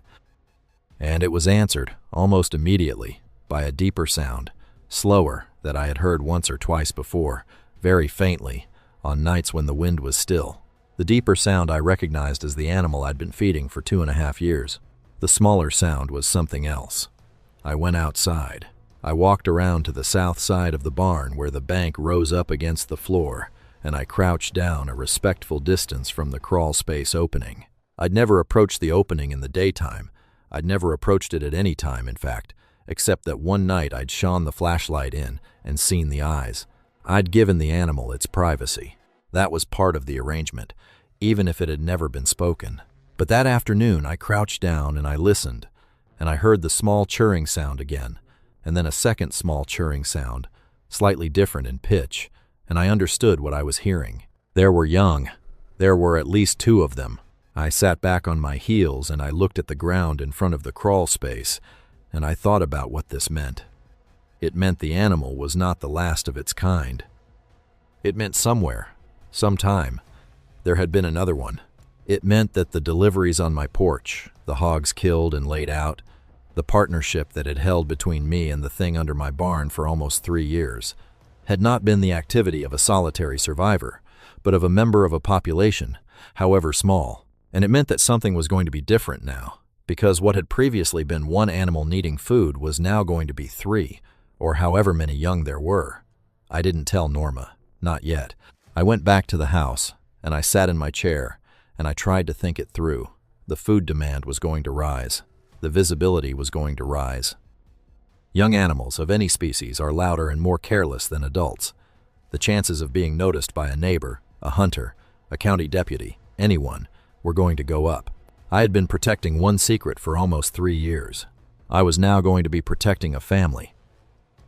And it was answered, almost immediately, by a deeper sound, slower, that I had heard once or twice before, very faintly, on nights when the wind was still. The deeper sound I recognized as the animal I'd been feeding for 2.5 years. The smaller sound was something else. I went outside. I walked around to the south side of the barn where the bank rose up against the floor, and I crouched down a respectful distance from the crawl space opening. I'd never approached the opening in the daytime. I'd never approached it at any time, in fact, except that one night I'd shone the flashlight in and seen the eyes. I'd given the animal its privacy. That was part of the arrangement, even if it had never been spoken. But that afternoon I crouched down and I listened, and I heard the small churring sound again, and then a second small churring sound, slightly different in pitch, and I understood what I was hearing. There were young. There were at least 2 of them. I sat back on my heels and I looked at the ground in front of the crawl space, and I thought about what this meant. It meant the animal was not the last of its kind. It meant somewhere, sometime, there had been another one. It meant that the deliveries on my porch, the hogs killed and laid out, the partnership that had held between me and the thing under my barn for almost 3 years, had not been the activity of a solitary survivor, but of a member of a population, however small. And it meant that something was going to be different now, because what had previously been one animal needing food was now going to be 3, or however many young there were. I didn't tell Norma, not yet. I went back to the house, and I sat in my chair, and I tried to think it through. The food demand was going to rise. The visibility was going to rise. Young animals of any species are louder and more careless than adults. The chances of being noticed by a neighbor, a hunter, a county deputy, anyone, were going to go up. I had been protecting one secret for almost 3 years. I was now going to be protecting a family.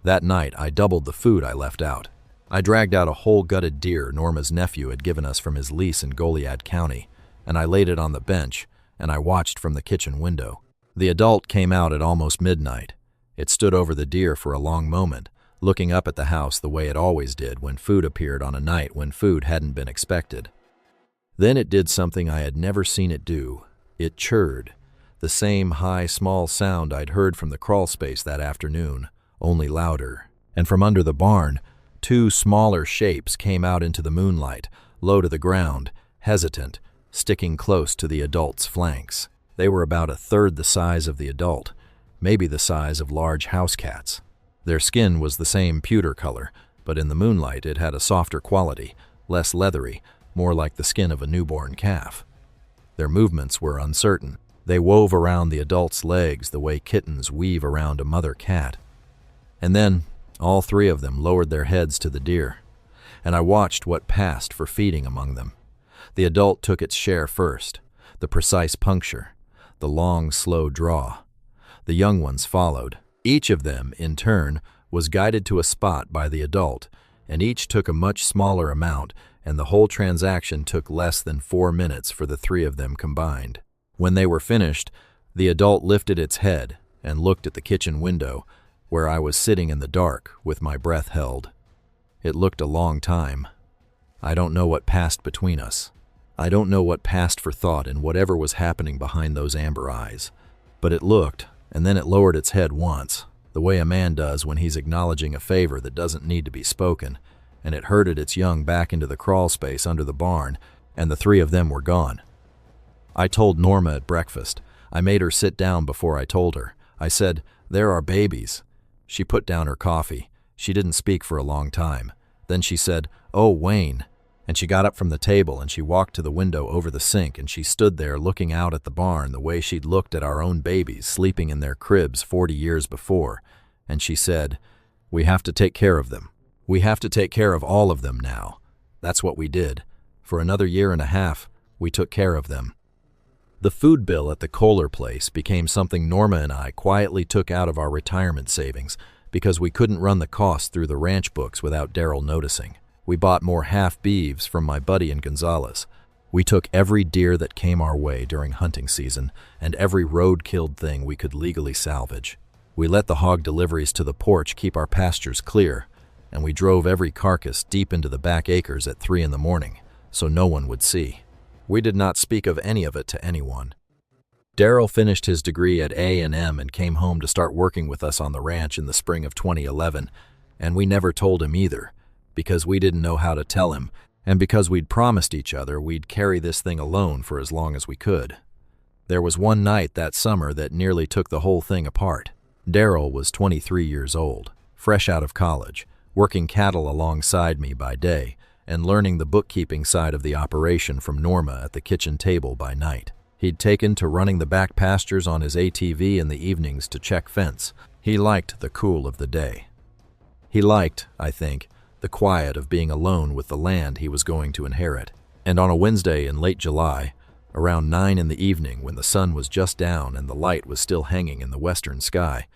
That night, I doubled the food I left out. I dragged out a whole gutted deer Norma's nephew had given us from his lease in Goliad County, and I laid it on the bench, and I watched from the kitchen window. The adult came out at almost midnight. It stood over the deer for a long moment, looking up at the house the way it always did when food appeared on a night when food hadn't been expected. Then it did something I had never seen it do. It churred, the same high, small sound I'd heard from the crawl space that afternoon, only louder. And from under the barn, 2 smaller shapes came out into the moonlight, low to the ground, hesitant, sticking close to the adult's flanks. They were about 1/3 the size of the adult, maybe the size of large house cats. Their skin was the same pewter color, but in the moonlight it had a softer quality, less leathery, more like the skin of a newborn calf. Their movements were uncertain. They wove around the adult's legs the way kittens weave around a mother cat. And then all three of them lowered their heads to the deer, and I watched what passed for feeding among them. The adult took its share first, the precise puncture, the long, slow draw. The young ones followed. Each of them, in turn, was guided to a spot by the adult, and each took a much smaller amount, and the whole transaction took less than 4 minutes for the three of them combined. When they were finished, the adult lifted its head and looked at the kitchen window, where I was sitting in the dark with my breath held. It looked a long time. I don't know what passed between us. I don't know what passed for thought in whatever was happening behind those amber eyes. But it looked, and then it lowered its head once, the way a man does when he's acknowledging a favor that doesn't need to be spoken, and it herded its young back into the crawl space under the barn, and the three of them were gone. I told Norma at breakfast. I made her sit down before I told her. I said, "There are babies." She put down her coffee. She didn't speak for a long time. Then she said, "Oh, Wayne." And she got up from the table and she walked to the window over the sink, and she stood there looking out at the barn the way she'd looked at our own babies sleeping in their cribs 40 years before. And she said, "We have to take care of them. We have to take care of all of them now." That's what we did. For another 1.5 years, we took care of them. The food bill at the Koehler place became something Norma and I quietly took out of our retirement savings because we couldn't run the costs through the ranch books without Daryl noticing. We bought more half-beeves from my buddy in Gonzales. We took every deer that came our way during hunting season and every road-killed thing we could legally salvage. We let the hog deliveries to the porch keep our pastures clear, and we drove every carcass deep into the back acres at 3 a.m, so no one would see. We did not speak of any of it to anyone. Daryl finished his degree at A&M and came home to start working with us on the ranch in the spring of 2011, and we never told him either, because we didn't know how to tell him, and because we'd promised each other we'd carry this thing alone for as long as we could. There was one night that summer that nearly took the whole thing apart. Daryl was 23 years old, fresh out of college, working cattle alongside me by day, and learning the bookkeeping side of the operation from Norma at the kitchen table by night. He'd taken to running the back pastures on his ATV in the evenings to check fence. He liked the cool of the day. He liked, I think, the quiet of being alone with the land he was going to inherit. And on a Wednesday in late July, around 9 p.m, when the sun was just down and the light was still hanging in the western sky,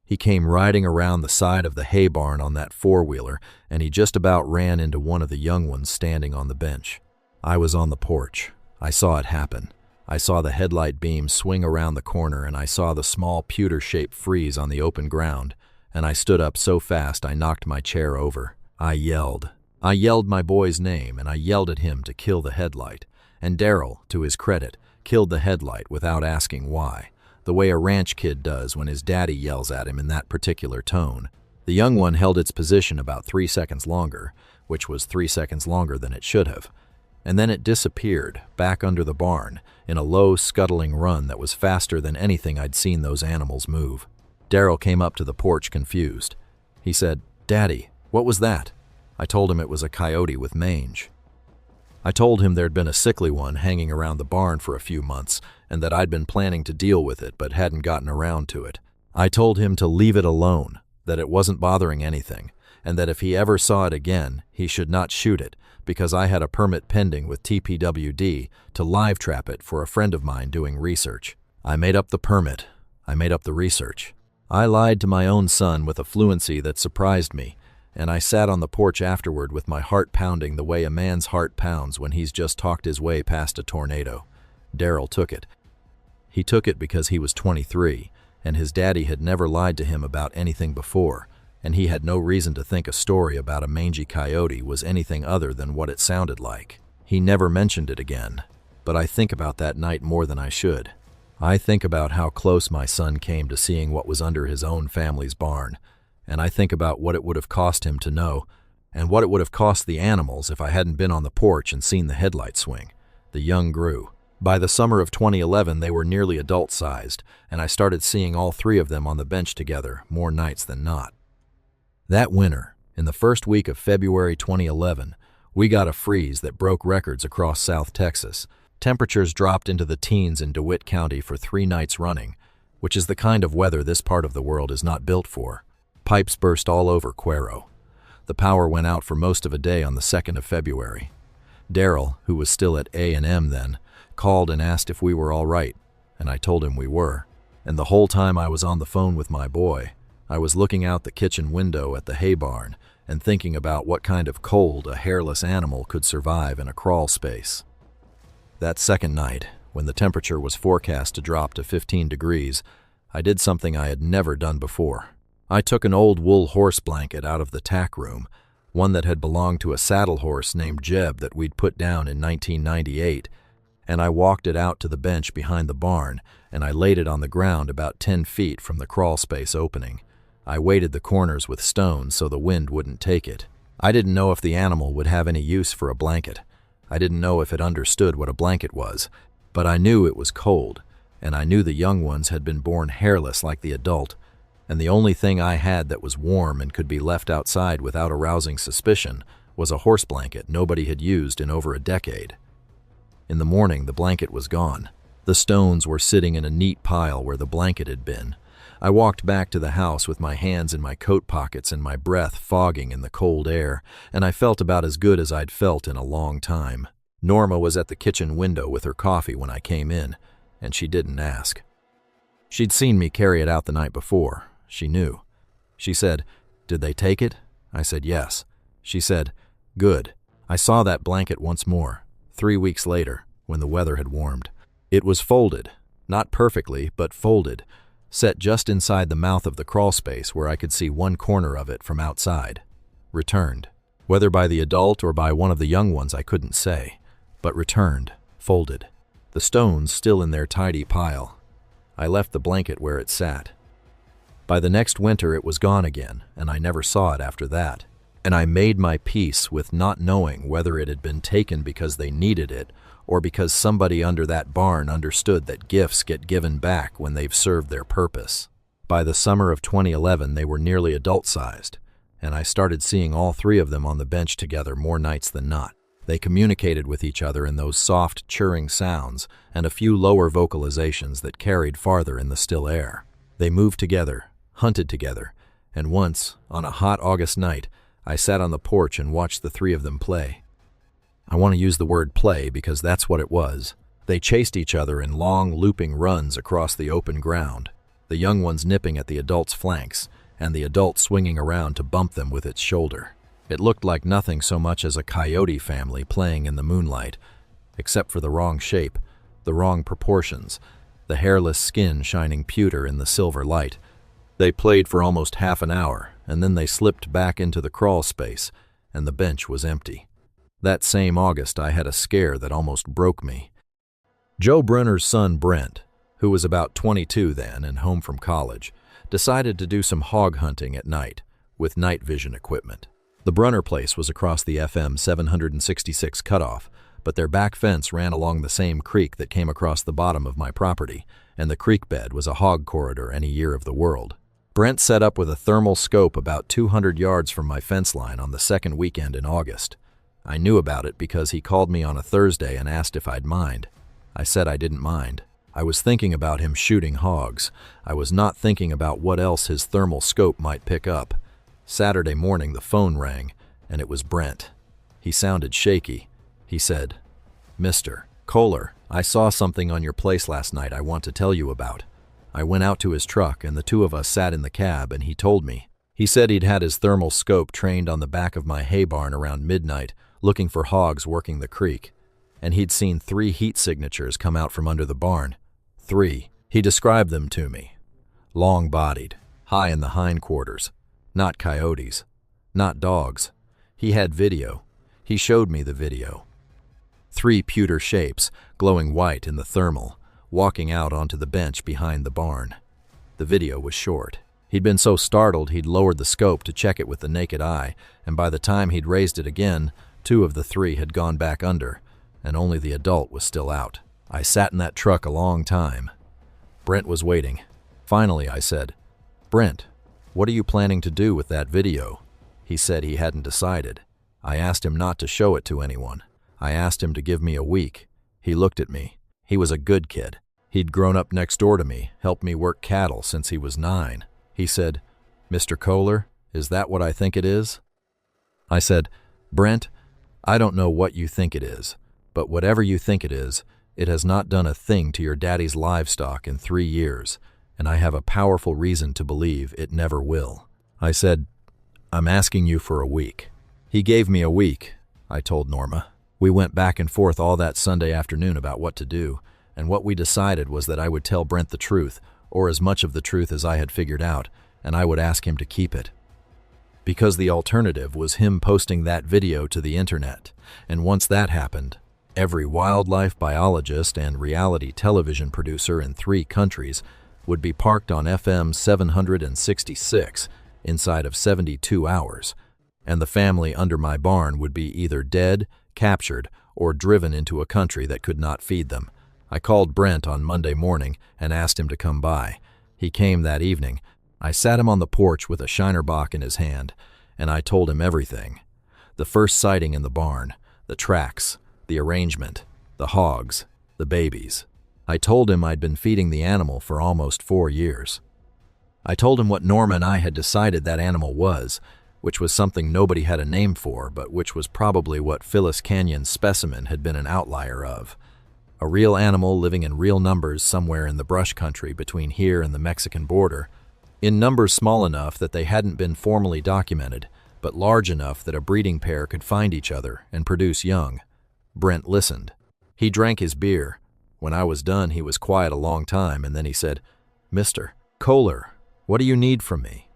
he came riding around the side of the hay barn on that four-wheeler, and he just about ran into one of the young ones standing on the bench. I was on the porch. I saw it happen. I saw the headlight beam swing around the corner, and I saw the small pewter-shaped freeze on the open ground, and I stood up so fast I knocked my chair over. I yelled. I yelled my boy's name, and I yelled at him to kill the headlight. And Daryl, to his credit, killed the headlight without asking why, the way a ranch kid does when his daddy yells at him in that particular tone. The young one held its position about 3 seconds longer, which was 3 seconds longer than it should have, and then it disappeared back under the barn in a low, scuttling run that was faster than anything I'd seen those animals move. Daryl came up to the porch confused. He said, "Daddy, what was that?" I told him it was a coyote with mange. I told him there'd been a sickly one hanging around the barn for a few months, and that I'd been planning to deal with it but hadn't gotten around to it. I told him to leave it alone, that it wasn't bothering anything, and that if he ever saw it again, he should not shoot it, because I had a permit pending with TPWD to live trap it for a friend of mine doing research. I made up the permit. I made up the research. I lied to my own son with a fluency that surprised me, and I sat on the porch afterward with my heart pounding the way a man's heart pounds when he's just talked his way past a tornado. Daryl took it. He took it because he was 23, and his daddy had never lied to him about anything before, and he had no reason to think a story about a mangy coyote was anything other than what it sounded like. He never mentioned it again, but I think about that night more than I should. I think about how close my son came to seeing what was under his own family's barn, and I think about what it would have cost him to know, and what it would have cost the animals if I hadn't been on the porch and seen the headlight swing. The young grew. By the summer of 2011, they were nearly adult-sized, and I started seeing all three of them on the bench together more nights than not. That winter, in the first week of February 2011, we got a freeze that broke records across South Texas. Temperatures dropped into the teens in DeWitt County for 3 nights running, which is the kind of weather this part of the world is not built for. Pipes burst all over Cuero. The power went out for most of a day on the 2nd of February. Daryl, who was still at A&M then, called and asked if we were all right, and I told him we were. And the whole time I was on the phone with my boy, I was looking out the kitchen window at the hay barn and thinking about what kind of cold a hairless animal could survive in a crawl space. That second night, when the temperature was forecast to drop to 15 degrees, I did something I had never done before. I took an old wool horse blanket out of the tack room, one that had belonged to a saddle horse named Jeb that we'd put down in 1998, and I walked it out to the bench behind the barn, and I laid it on the ground about 10 feet from the crawl space opening. I weighted the corners with stones so the wind wouldn't take it. I didn't know if the animal would have any use for a blanket. I didn't know if it understood what a blanket was, but I knew it was cold, and I knew the young ones had been born hairless like the adult, and the only thing I had that was warm and could be left outside without arousing suspicion was a horse blanket nobody had used in over a decade. In the morning, the blanket was gone. The stones were sitting in a neat pile where the blanket had been. I walked back to the house with my hands in my coat pockets and my breath fogging in the cold air, and I felt about as good as I'd felt in a long time. Norma was at the kitchen window with her coffee when I came in, and she didn't ask. She'd seen me carry it out the night before. She knew. She said, "Did they take it?" I said, "Yes." She said, "Good." I saw that blanket once more, 3 weeks later, when the weather had warmed. It was folded, not perfectly, but folded, set just inside the mouth of the crawl space where I could see one corner of it from outside. Returned. Whether by the adult or by one of the young ones I couldn't say, but returned, folded. The stones still in their tidy pile. I left the blanket where it sat. By the next winter it was gone again, and I never saw it after that. And I made my peace with not knowing whether it had been taken because they needed it or because somebody under that barn understood that gifts get given back when they've served their purpose. By the summer of 2011, they were nearly adult-sized, and I started seeing all three of them on the bench together more nights than not. They communicated with each other in those soft, churring sounds and a few lower vocalizations that carried farther in the still air. They moved together, hunted together, and once, on a hot August night, I sat on the porch and watched the three of them play. I want to use the word play because that's what it was. They chased each other in long, looping runs across the open ground, the young ones nipping at the adult's flanks, and the adult swinging around to bump them with its shoulder. It looked like nothing so much as a coyote family playing in the moonlight, except for the wrong shape, the wrong proportions, the hairless skin shining pewter in the silver light. They played for almost half an hour, and then they slipped back into the crawl space, and the bench was empty. That same August, I had a scare that almost broke me. Joe Brunner's son, Brent, who was about 22 then and home from college, decided to do some hog hunting at night with night vision equipment. The Brunner place was across the FM 766 cutoff, but their back fence ran along the same creek that came across the bottom of my property, and the creek bed was a hog corridor any year of the world. Brent set up with a thermal scope about 200 yards from my fence line on the second weekend in August. I knew about it because he called me on a Thursday and asked if I'd mind. I said I didn't mind. I was thinking about him shooting hogs. I was not thinking about what else his thermal scope might pick up. Saturday morning the phone rang, and it was Brent. He sounded shaky. He said, "Mr. Koehler, I saw something on your place last night I want to tell you about." I went out to his truck, and the two of us sat in the cab, and he told me. He said he'd had his thermal scope trained on the back of my hay barn around midnight, looking for hogs working the creek, and he'd seen 3 heat signatures come out from under the barn. 3. He described them to me. Long-bodied, high in the hindquarters. Not coyotes. Not dogs. He had video. He showed me the video. 3 pewter shapes, glowing white in the thermal, walking out onto the bench behind the barn. The video was short. He'd been so startled he'd lowered the scope to check it with the naked eye, and by the time he'd raised it again, 2 of the 3 had gone back under, and only the adult was still out. I sat in that truck a long time. Brent was waiting. Finally, I said, "Brent, what are you planning to do with that video?" He said he hadn't decided. I asked him not to show it to anyone. I asked him to give me a week. He looked at me. He was a good kid. He'd grown up next door to me, helped me work cattle since he was 9. He said, Mr. Koehler, is that what I think it is? I said, Brent, I don't know what you think it is, but whatever you think it has not done a thing to your daddy's livestock in 3 years, and I have a powerful reason to believe it never will. I said, I'm asking you for a week. He gave me a week, I told Norma. We went back and forth all that Sunday afternoon about what to do, and what we decided was that I would tell Brent the truth, or as much of the truth as I had figured out, and I would ask him to keep it. Because the alternative was him posting that video to the internet, and once that happened, every wildlife biologist and reality television producer in 3 countries would be parked on FM 766 inside of 72 hours, and the family under my barn would be either dead, captured, or driven into a country that could not feed them. I called Brent on Monday morning and asked him to come by. He came that evening. I sat him on the porch with a Shinerbach in his hand, and I told him everything. The first sighting in the barn, the tracks, the arrangement, the hogs, the babies. I told him I'd been feeding the animal for almost 4 years. I told him what Norma and I had decided that animal was, which was something nobody had a name for, but which was probably what Phyllis Canyon's specimen had been an outlier of. A real animal living in real numbers somewhere in the brush country between here and the Mexican border, in numbers small enough that they hadn't been formally documented, but large enough that a breeding pair could find each other and produce young. Brent listened. He drank his beer. When I was done, he was quiet a long time, and then he said, Mr. Koehler, what do you need from me?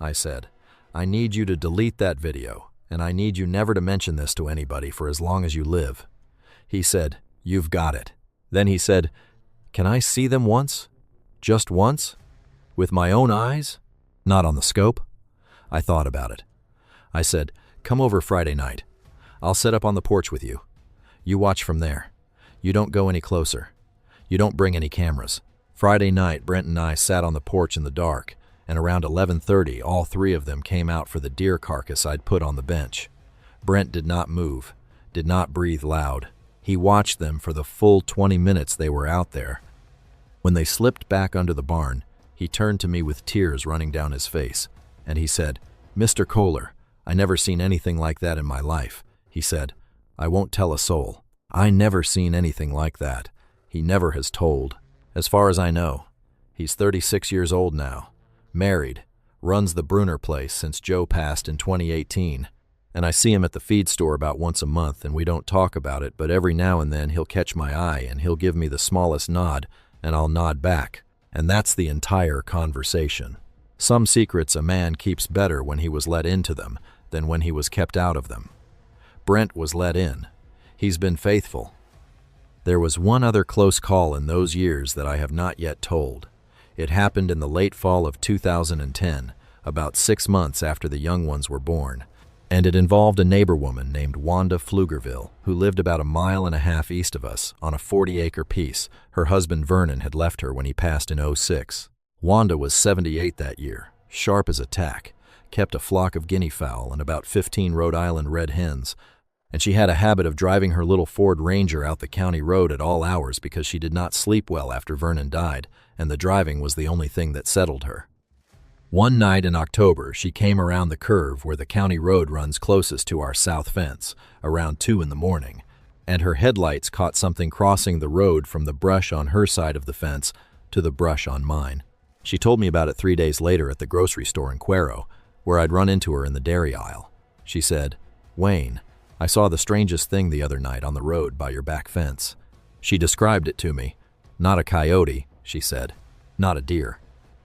I said, I need you to delete that video, and I need you never to mention this to anybody for as long as you live. He said, You've got it. Then he said, Can I see them once? Just once? With my own eyes? Not on the scope? I thought about it. I said, Come over Friday night. I'll set up on the porch with you. You watch from there. You don't go any closer. You don't bring any cameras. Friday night, Brent and I sat on the porch in the dark, and around 11:30, all 3 of them came out for the deer carcass I'd put on the bench. Brent did not move, did not breathe loud. He watched them for the full 20 minutes they were out there. When they slipped back under the barn, he turned to me with tears running down his face, and he said, Mr. Koehler, I never seen anything like that in my life. He said, I won't tell a soul. I never seen anything like that. He never has told. As far as I know. He's 36 years old now, married, runs the Bruner place since Joe passed in 2018, and I see him at the feed store about once a month, and we don't talk about it, but every now and then he'll catch my eye and he'll give me the smallest nod, and I'll nod back, and that's the entire conversation. Some secrets a man keeps better when he was let into them than when he was kept out of them. Brent was let in. He's been faithful. There was one other close call in those years that I have not yet told. It happened in the late fall of 2010, about 6 months after the young ones were born, and it involved a neighbor woman named Wanda Pflugerville, who lived about 1.5 miles east of us on a 40-acre piece. Her husband Vernon had left her when he passed in '06. Wanda was 78 that year, sharp as a tack, kept a flock of guinea fowl and about 15 Rhode Island red hens, and she had a habit of driving her little Ford Ranger out the county road at all hours because she did not sleep well after Vernon died, and the driving was the only thing that settled her. One night in October, she came around the curve where the county road runs closest to our south fence, around 2 in the morning, and her headlights caught something crossing the road from the brush on her side of the fence to the brush on mine. She told me about it 3 days later at the grocery store in Cuero, where I'd run into her in the dairy aisle. She said, Wayne, I saw the strangest thing the other night on the road by your back fence. She described it to me. Not a coyote, she said. Not a deer.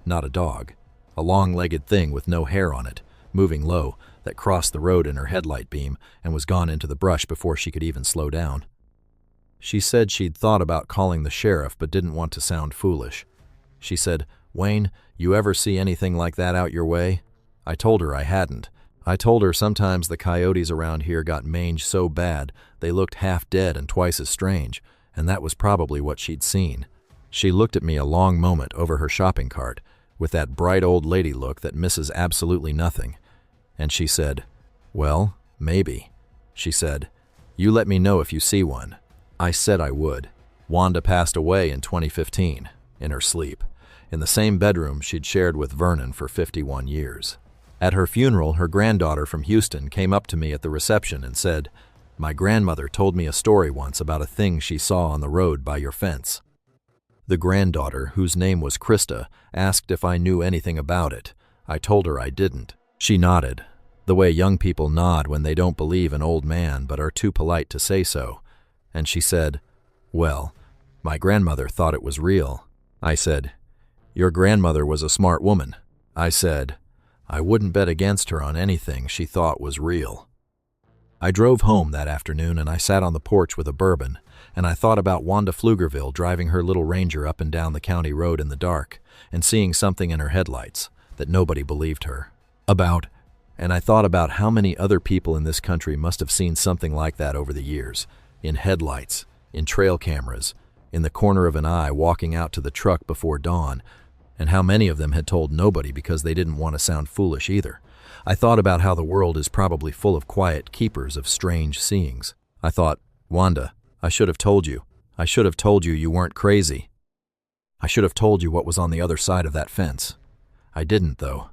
Not a dog. A long-legged thing with no hair on it, moving low, that crossed the road in her headlight beam and was gone into the brush before she could even slow down. She said she'd thought about calling the sheriff but didn't want to sound foolish. She said, Wayne, you ever see anything like that out your way? I told her I hadn't. I told her sometimes the coyotes around here got mange so bad they looked half dead and twice as strange, and that was probably what she'd seen. She looked at me a long moment over her shopping cart, with that bright old lady look that misses absolutely nothing, and she said, Well, maybe. She said, You let me know if you see one. I said I would. Wanda passed away in 2015, in her sleep, in the same bedroom she'd shared with Vernon for 51 years. At her funeral, her granddaughter from Houston came up to me at the reception and said, "My grandmother told me a story once about a thing she saw on the road by your fence." The granddaughter, whose name was Krista, asked if I knew anything about it. I told her I didn't. She nodded, the way young people nod when they don't believe an old man but are too polite to say so, and she said, "Well, my grandmother thought it was real." I said, "Your grandmother was a smart woman." I said, "I wouldn't bet against her on anything she thought was real." I drove home that afternoon and I sat on the porch with a bourbon, and I thought about Wanda Pflugerville driving her little Ranger up and down the county road in the dark and seeing something in her headlights that nobody believed her about, and I thought about how many other people in this country must have seen something like that over the years, in headlights, in trail cameras, in the corner of an eye walking out to the truck before dawn, and how many of them had told nobody because they didn't want to sound foolish either. I thought about how the world is probably full of quiet keepers of strange seeings. I thought, "Wanda, I should have told you. I should have told you you weren't crazy. I should have told you what was on the other side of that fence." I didn't, though.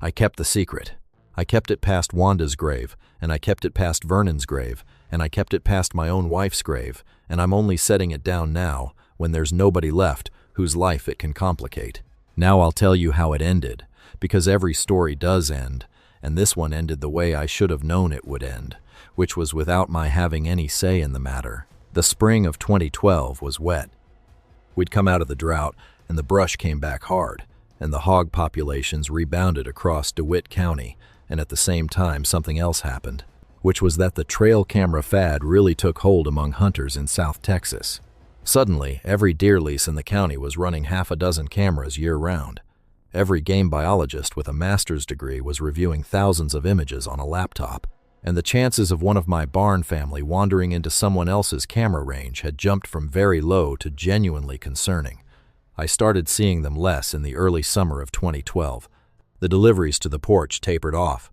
I kept the secret. I kept it past Wanda's grave, and I kept it past Vernon's grave, and I kept it past my own wife's grave, and I'm only setting it down now, when there's nobody left whose life it can complicate. Now I'll tell you how it ended, because every story does end, and this one ended the way I should have known it would end, which was without my having any say in the matter. The spring of 2012 was wet. We'd come out of the drought, and the brush came back hard, and the hog populations rebounded across DeWitt County, and at the same time something else happened, which was that the trail camera fad really took hold among hunters in South Texas. Suddenly, every deer lease in the county was running half a dozen cameras year-round. Every game biologist with a master's degree was reviewing thousands of images on a laptop, and the chances of one of my barn family wandering into someone else's camera range had jumped from very low to genuinely concerning. I started seeing them less in the early summer of 2012. The deliveries to the porch tapered off.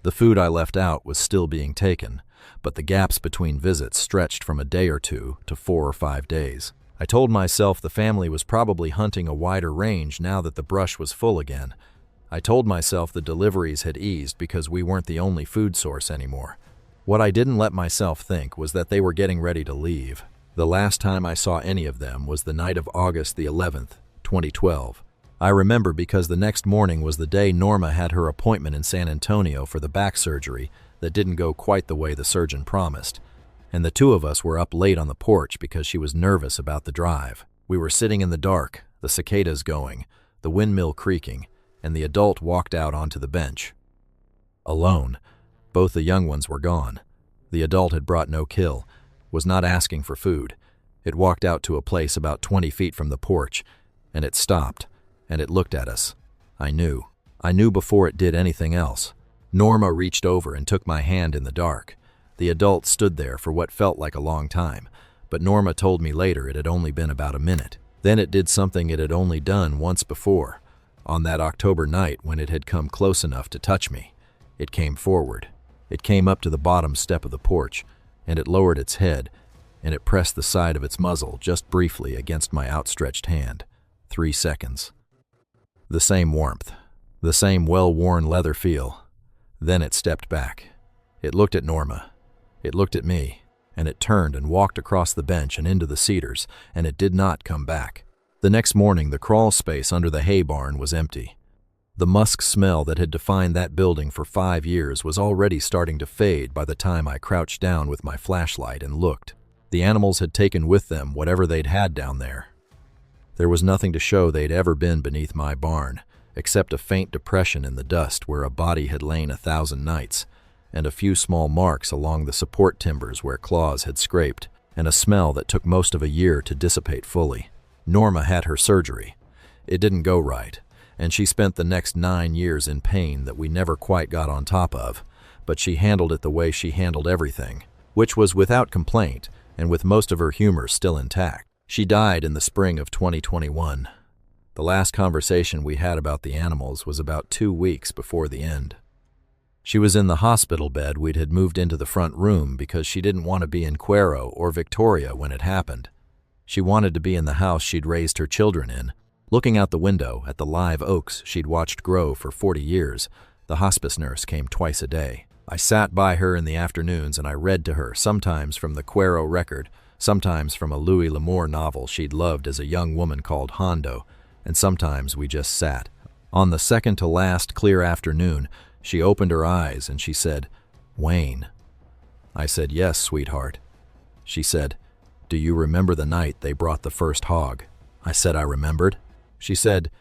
The food I left out was still being taken, but the gaps between visits stretched from a day or two to 4 or 5 days. I told myself the family was probably hunting a wider range now that the brush was full again. I told myself the deliveries had eased because we weren't the only food source anymore. What I didn't let myself think was that they were getting ready to leave. The last time I saw any of them was the night of August the 11th, 2012. I remember because the next morning was the day Norma had her appointment in San Antonio for the back surgery that didn't go quite the way the surgeon promised, and the two of us were up late on the porch because she was nervous about the drive. We were sitting in the dark, the cicadas going, the windmill creaking, and the adult walked out onto the bench. Alone. Both the young ones were gone. The adult had brought no kill, was not asking for food. It walked out to a place about 20 feet from the porch, and it stopped, and it looked at us. I knew. I knew before it did anything else. Norma reached over and took my hand in the dark. The adult stood there for what felt like a long time, but Norma told me later it had only been about a minute. Then it did something it had only done once before, on that October night when it had come close enough to touch me. It came forward. It came up to the bottom step of the porch, and it lowered its head, and it pressed the side of its muzzle just briefly against my outstretched hand. 3 seconds. The same warmth, the same well-worn leather feel. Then it stepped back. It looked at Norma. It looked at me, and it turned and walked across the bench and into the cedars, and it did not come back. The next morning, the crawl space under the hay barn was empty. The musk smell that had defined that building for 5 years was already starting to fade by the time I crouched down with my flashlight and looked. The animals had taken with them whatever they'd had down there. There was nothing to show they'd ever been beneath my barn, except a faint depression in the dust where a body had lain 1,000 nights, and a few small marks along the support timbers where claws had scraped, and a smell that took most of a year to dissipate fully. Norma had her surgery. It didn't go right, and she spent the next 9 years in pain that we never quite got on top of, but she handled it the way she handled everything, which was without complaint and with most of her humor still intact. She died in the spring of 2021. The last conversation we had about the animals was about 2 weeks before the end. She was in the hospital bed we'd had moved into the front room because she didn't want to be in Cuero or Victoria when it happened. She wanted to be in the house she'd raised her children in. Looking out the window at the live oaks she'd watched grow for 40 years, the hospice nurse came twice a day. I sat by her in the afternoons and I read to her, sometimes from the Cuero record, sometimes from a Louis L'Amour novel she'd loved as a young woman called Hondo, and sometimes we just sat. On the second-to-last clear afternoon, she opened her eyes and she said, "Wayne." I said, "Yes, sweetheart." She said, "Do you remember the night they brought the first hog?" I said I remembered. She said,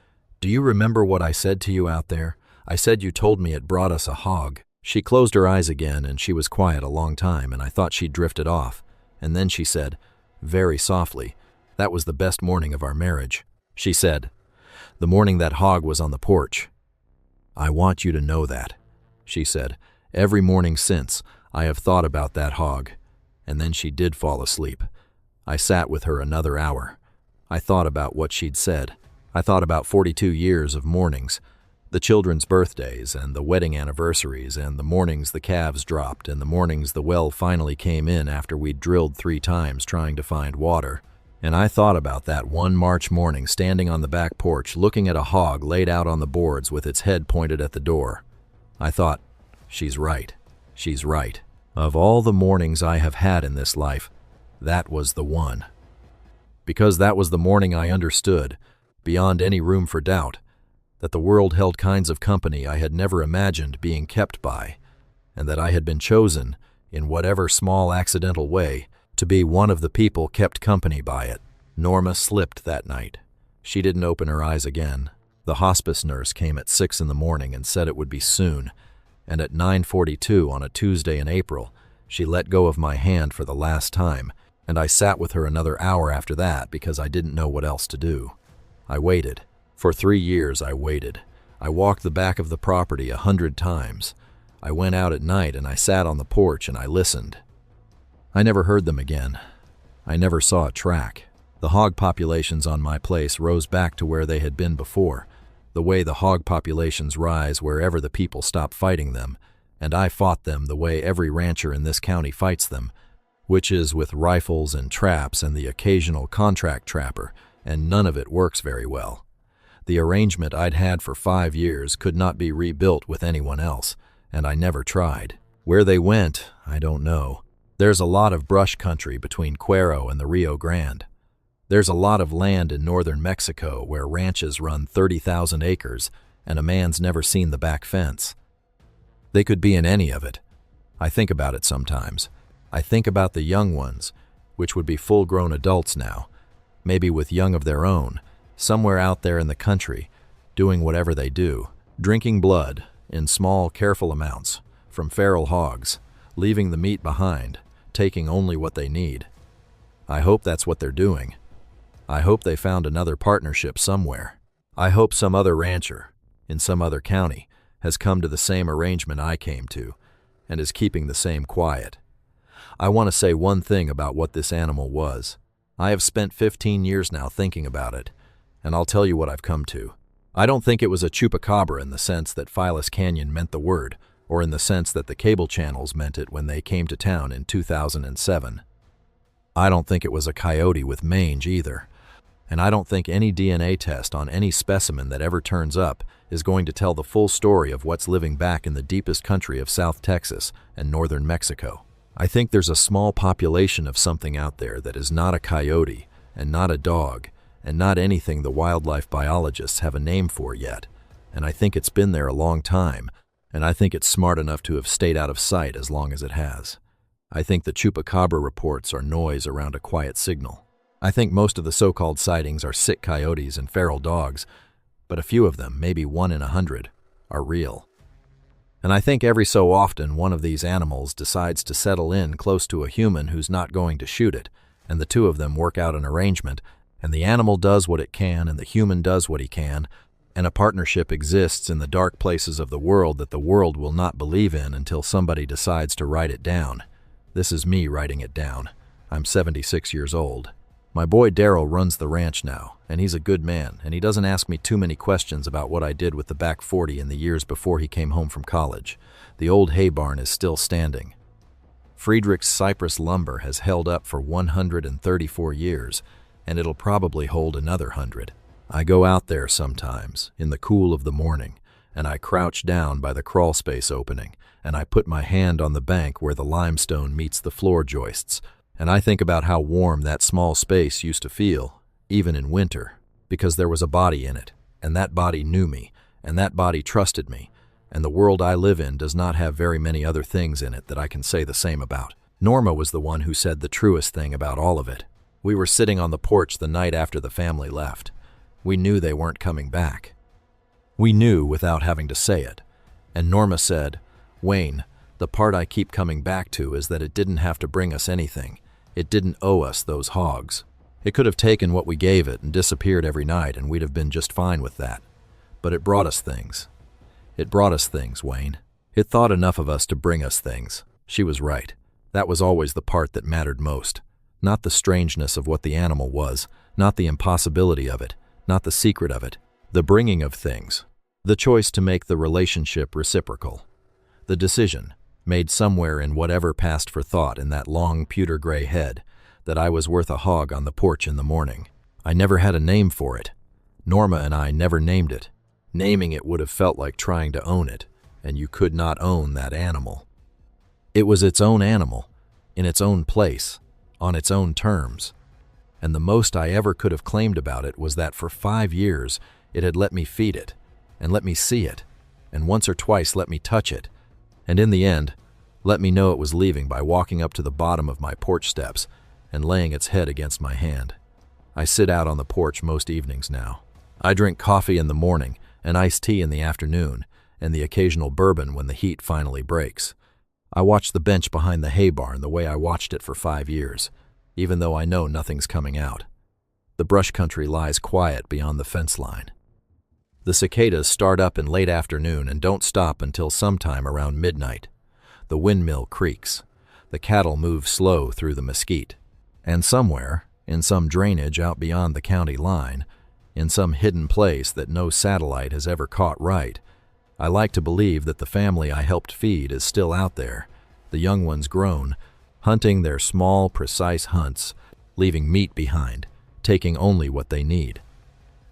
"Do you remember what I said to you out there? I said you told me it brought us a hog." She closed her eyes again and she was quiet a long time and I thought she'd drifted off. And then she said, very softly, "That was the best morning of our marriage." She said, "The morning that hog was on the porch. I want you to know that." She said, "Every morning since, I have thought about that hog." And then she did fall asleep. I sat with her another hour. I thought about what she'd said. I thought about 42 years of mornings, the children's birthdays and the wedding anniversaries and the mornings the calves dropped and the mornings the well finally came in after we'd drilled 3 times trying to find water. And I thought about that one March morning standing on the back porch looking at a hog laid out on the boards with its head pointed at the door. I thought, she's right. She's right. Of all the mornings I have had in this life, that was the one. Because that was the morning I understood, beyond any room for doubt, that the world held kinds of company I had never imagined being kept by, and that I had been chosen, in whatever small accidental way, to be one of the people kept company by it. Norma slipped that night. She didn't open her eyes again. The hospice nurse came at 6 in the morning and said it would be soon, and at 9:42 on a Tuesday in April, she let go of my hand for the last time, and I sat with her another hour after that because I didn't know what else to do. I waited. For 3 years I waited. I walked the back of the property 100 times. I went out at night and I sat on the porch and I listened. I never heard them again. I never saw a track. The hog populations on my place rose back to where they had been before, the way the hog populations rise wherever the people stop fighting them, and I fought them the way every rancher in this county fights them, which is with rifles and traps and the occasional contract trapper, and none of it works very well. The arrangement I'd had for 5 years could not be rebuilt with anyone else, and I never tried. Where they went, I don't know. There's a lot of brush country between Cuero and the Rio Grande. There's a lot of land in northern Mexico where ranches run 30,000 acres and a man's never seen the back fence. They could be in any of it. I think about it sometimes. I think about the young ones, which would be full-grown adults now, maybe with young of their own, somewhere out there in the country, doing whatever they do, drinking blood in small, careful amounts from feral hogs, leaving the meat behind, taking only what they need. I hope that's what they're doing. I hope they found another partnership somewhere. I hope some other rancher, in some other county, has come to the same arrangement I came to, and is keeping the same quiet. I want to say one thing about what this animal was. I have spent 15 years now thinking about it, and I'll tell you what I've come to. I don't think it was a Chupacabra in the sense that Phyllis Canyon meant the word, or in the sense that the cable channels meant it when they came to town in 2007. I don't think it was a coyote with mange either, and I don't think any DNA test on any specimen that ever turns up is going to tell the full story of what's living back in the deepest country of South Texas and northern Mexico. I think there's a small population of something out there that is not a coyote and not a dog and not anything the wildlife biologists have a name for yet, and I think it's been there a long time, and I think it's smart enough to have stayed out of sight as long as it has. I think the Chupacabra reports are noise around a quiet signal. I think most of the so-called sightings are sick coyotes and feral dogs, but a few of them, maybe 1 in 100, are real. And I think every so often one of these animals decides to settle in close to a human who's not going to shoot it, and the two of them work out an arrangement, and the animal does what it can and the human does what he can, and a partnership exists in the dark places of the world that the world will not believe in until somebody decides to write it down. This is me writing it down. I'm 76 years old. My boy Daryl runs the ranch now, and he's a good man, and he doesn't ask me too many questions about what I did with the back 40 in the years before he came home from college. The old hay barn is still standing. Friedrich's cypress lumber has held up for 134 years, and it'll probably hold another 100. I go out there sometimes, in the cool of the morning, and I crouch down by the crawl space opening, and I put my hand on the bank where the limestone meets the floor joists, and I think about how warm that small space used to feel, even in winter, because there was a body in it, and that body knew me, and that body trusted me, and the world I live in does not have very many other things in it that I can say the same about. Norma was the one who said the truest thing about all of it. We were sitting on the porch the night after the family left. We knew they weren't coming back. We knew without having to say it. And Norma said, "Wayne, the part I keep coming back to is that it didn't have to bring us anything. It didn't owe us those hogs. It could have taken what we gave it and disappeared every night, and we'd have been just fine with that. But it brought us things. It brought us things, Wayne. It thought enough of us to bring us things." She was right. That was always the part that mattered most. Not the strangeness of what the animal was, not the impossibility of it, not the secret of it. The bringing of things. The choice to make the relationship reciprocal. The decision, made somewhere in whatever passed for thought in that long pewter gray head, that I was worth a hog on the porch in the morning. I never had a name for it. Norma and I never named it. Naming it would have felt like trying to own it, and you could not own that animal. It was its own animal, in its own place, on its own terms. And the most I ever could have claimed about it was that for 5 years it had let me feed it, and let me see it, and once or twice let me touch it, and in the end, let me know it was leaving by walking up to the bottom of my porch steps and laying its head against my hand. I sit out on the porch most evenings now. I drink coffee in the morning and iced tea in the afternoon, and the occasional bourbon when the heat finally breaks. I watch the bench behind the hay barn the way I watched it for 5 years, even though I know nothing's coming out. The brush country lies quiet beyond the fence line. The cicadas start up in late afternoon and don't stop until sometime around midnight. The windmill creaks. The cattle move slow through the mesquite. And somewhere, in some drainage out beyond the county line, in some hidden place that no satellite has ever caught right, I like to believe that the family I helped feed is still out there, the young ones grown, hunting their small, precise hunts, leaving meat behind, taking only what they need.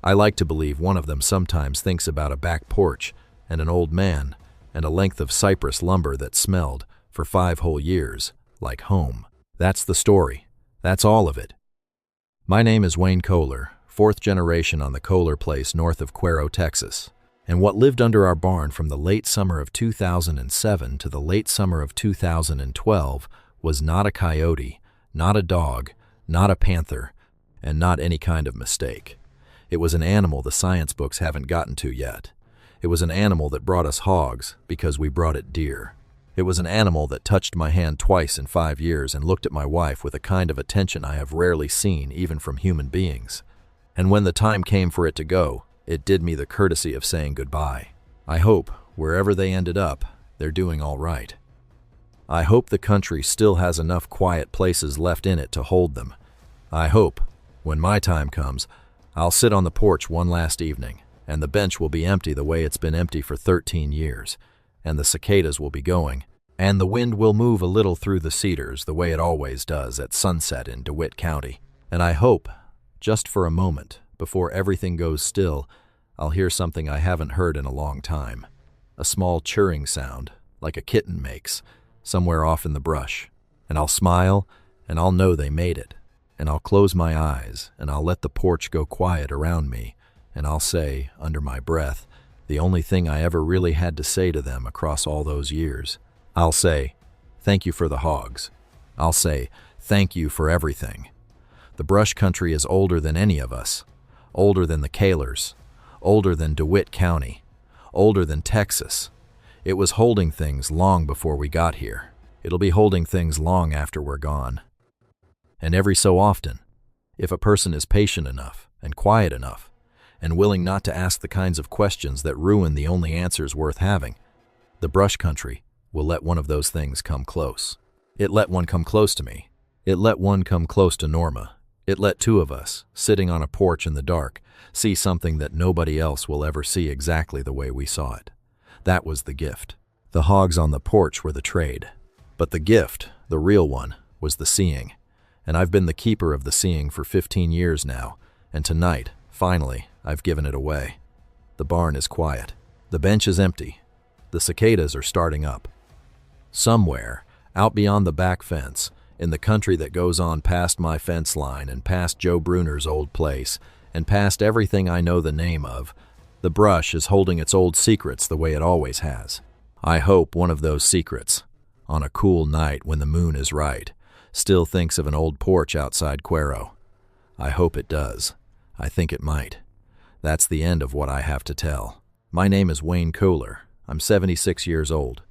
I like to believe one of them sometimes thinks about a back porch and an old man and a length of cypress lumber that smelled, for 5 whole years, like home. That's the story. That's all of it. My name is Wayne Koehler, 4th generation on the Koehler place north of Cuero, Texas. And what lived under our barn from the late summer of 2007 to the late summer of 2012 was not a coyote, not a dog, not a panther, and not any kind of mistake. It was an animal the science books haven't gotten to yet. It was an animal that brought us hogs because we brought it deer. It was an animal that touched my hand twice in 5 years and looked at my wife with a kind of attention I have rarely seen even from human beings. And when the time came for it to go, it did me the courtesy of saying goodbye. I hope, wherever they ended up, they're doing all right. I hope the country still has enough quiet places left in it to hold them. I hope, when my time comes, I'll sit on the porch one last evening, and the bench will be empty the way it's been empty for 13 years, and the cicadas will be going, and the wind will move a little through the cedars the way it always does at sunset in DeWitt County. And I hope, just for a moment, before everything goes still, I'll hear something I haven't heard in a long time. A small churring sound, like a kitten makes, somewhere off in the brush. And I'll smile, and I'll know they made it. And I'll close my eyes, and I'll let the porch go quiet around me, and I'll say, under my breath, the only thing I ever really had to say to them across all those years. I'll say, thank you for the hogs. I'll say, thank you for everything. The brush country is older than any of us. Older than the Koehlers, older than DeWitt County, older than Texas. It was holding things long before we got here. It'll be holding things long after we're gone. And every so often, if a person is patient enough and quiet enough and willing not to ask the kinds of questions that ruin the only answers worth having, the brush country will let one of those things come close. It let one come close to me. It let one come close to Norma. It let 2 of us, sitting on a porch in the dark, see something that nobody else will ever see exactly the way we saw it. That was the gift. The hogs on the porch were the trade. But the gift, the real one, was the seeing. And I've been the keeper of the seeing for 15 years now, and tonight, finally, I've given it away. The barn is quiet. The bench is empty. The cicadas are starting up. Somewhere, out beyond the back fence, in the country that goes on past my fence line and past Joe Bruner's old place, and past everything I know the name of, the brush is holding its old secrets the way it always has. I hope one of those secrets, on a cool night when the moon is right, still thinks of an old porch outside Cuero. I hope it does. I think it might. That's the end of what I have to tell. My name is Wayne Koehler. I'm 76 years old.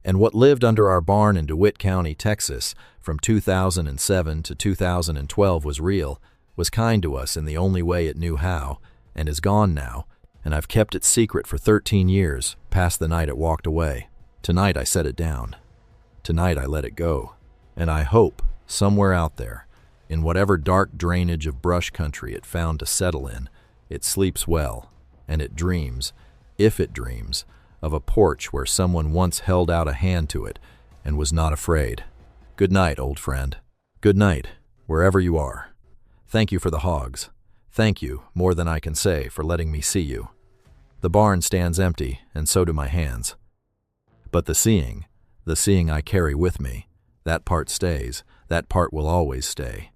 And what lived under our barn in DeWitt County, Texas, from 2007 to 2012 was real, was kind to us in the only way it knew how, and is gone now, and I've kept it secret for 13 years, past the night it walked away. Tonight I set it down. Tonight I let it go. And I hope, somewhere out there, in whatever dark drainage of brush country it found to settle in, it sleeps well, and it dreams, if it dreams, of a porch where someone once held out a hand to it and was not afraid. Good night, old friend. Good night, wherever you are. Thank you for the hogs. Thank you, more than I can say, for letting me see you. The barn stands empty, and so do my hands. But the seeing I carry with me, that part stays, that part will always stay.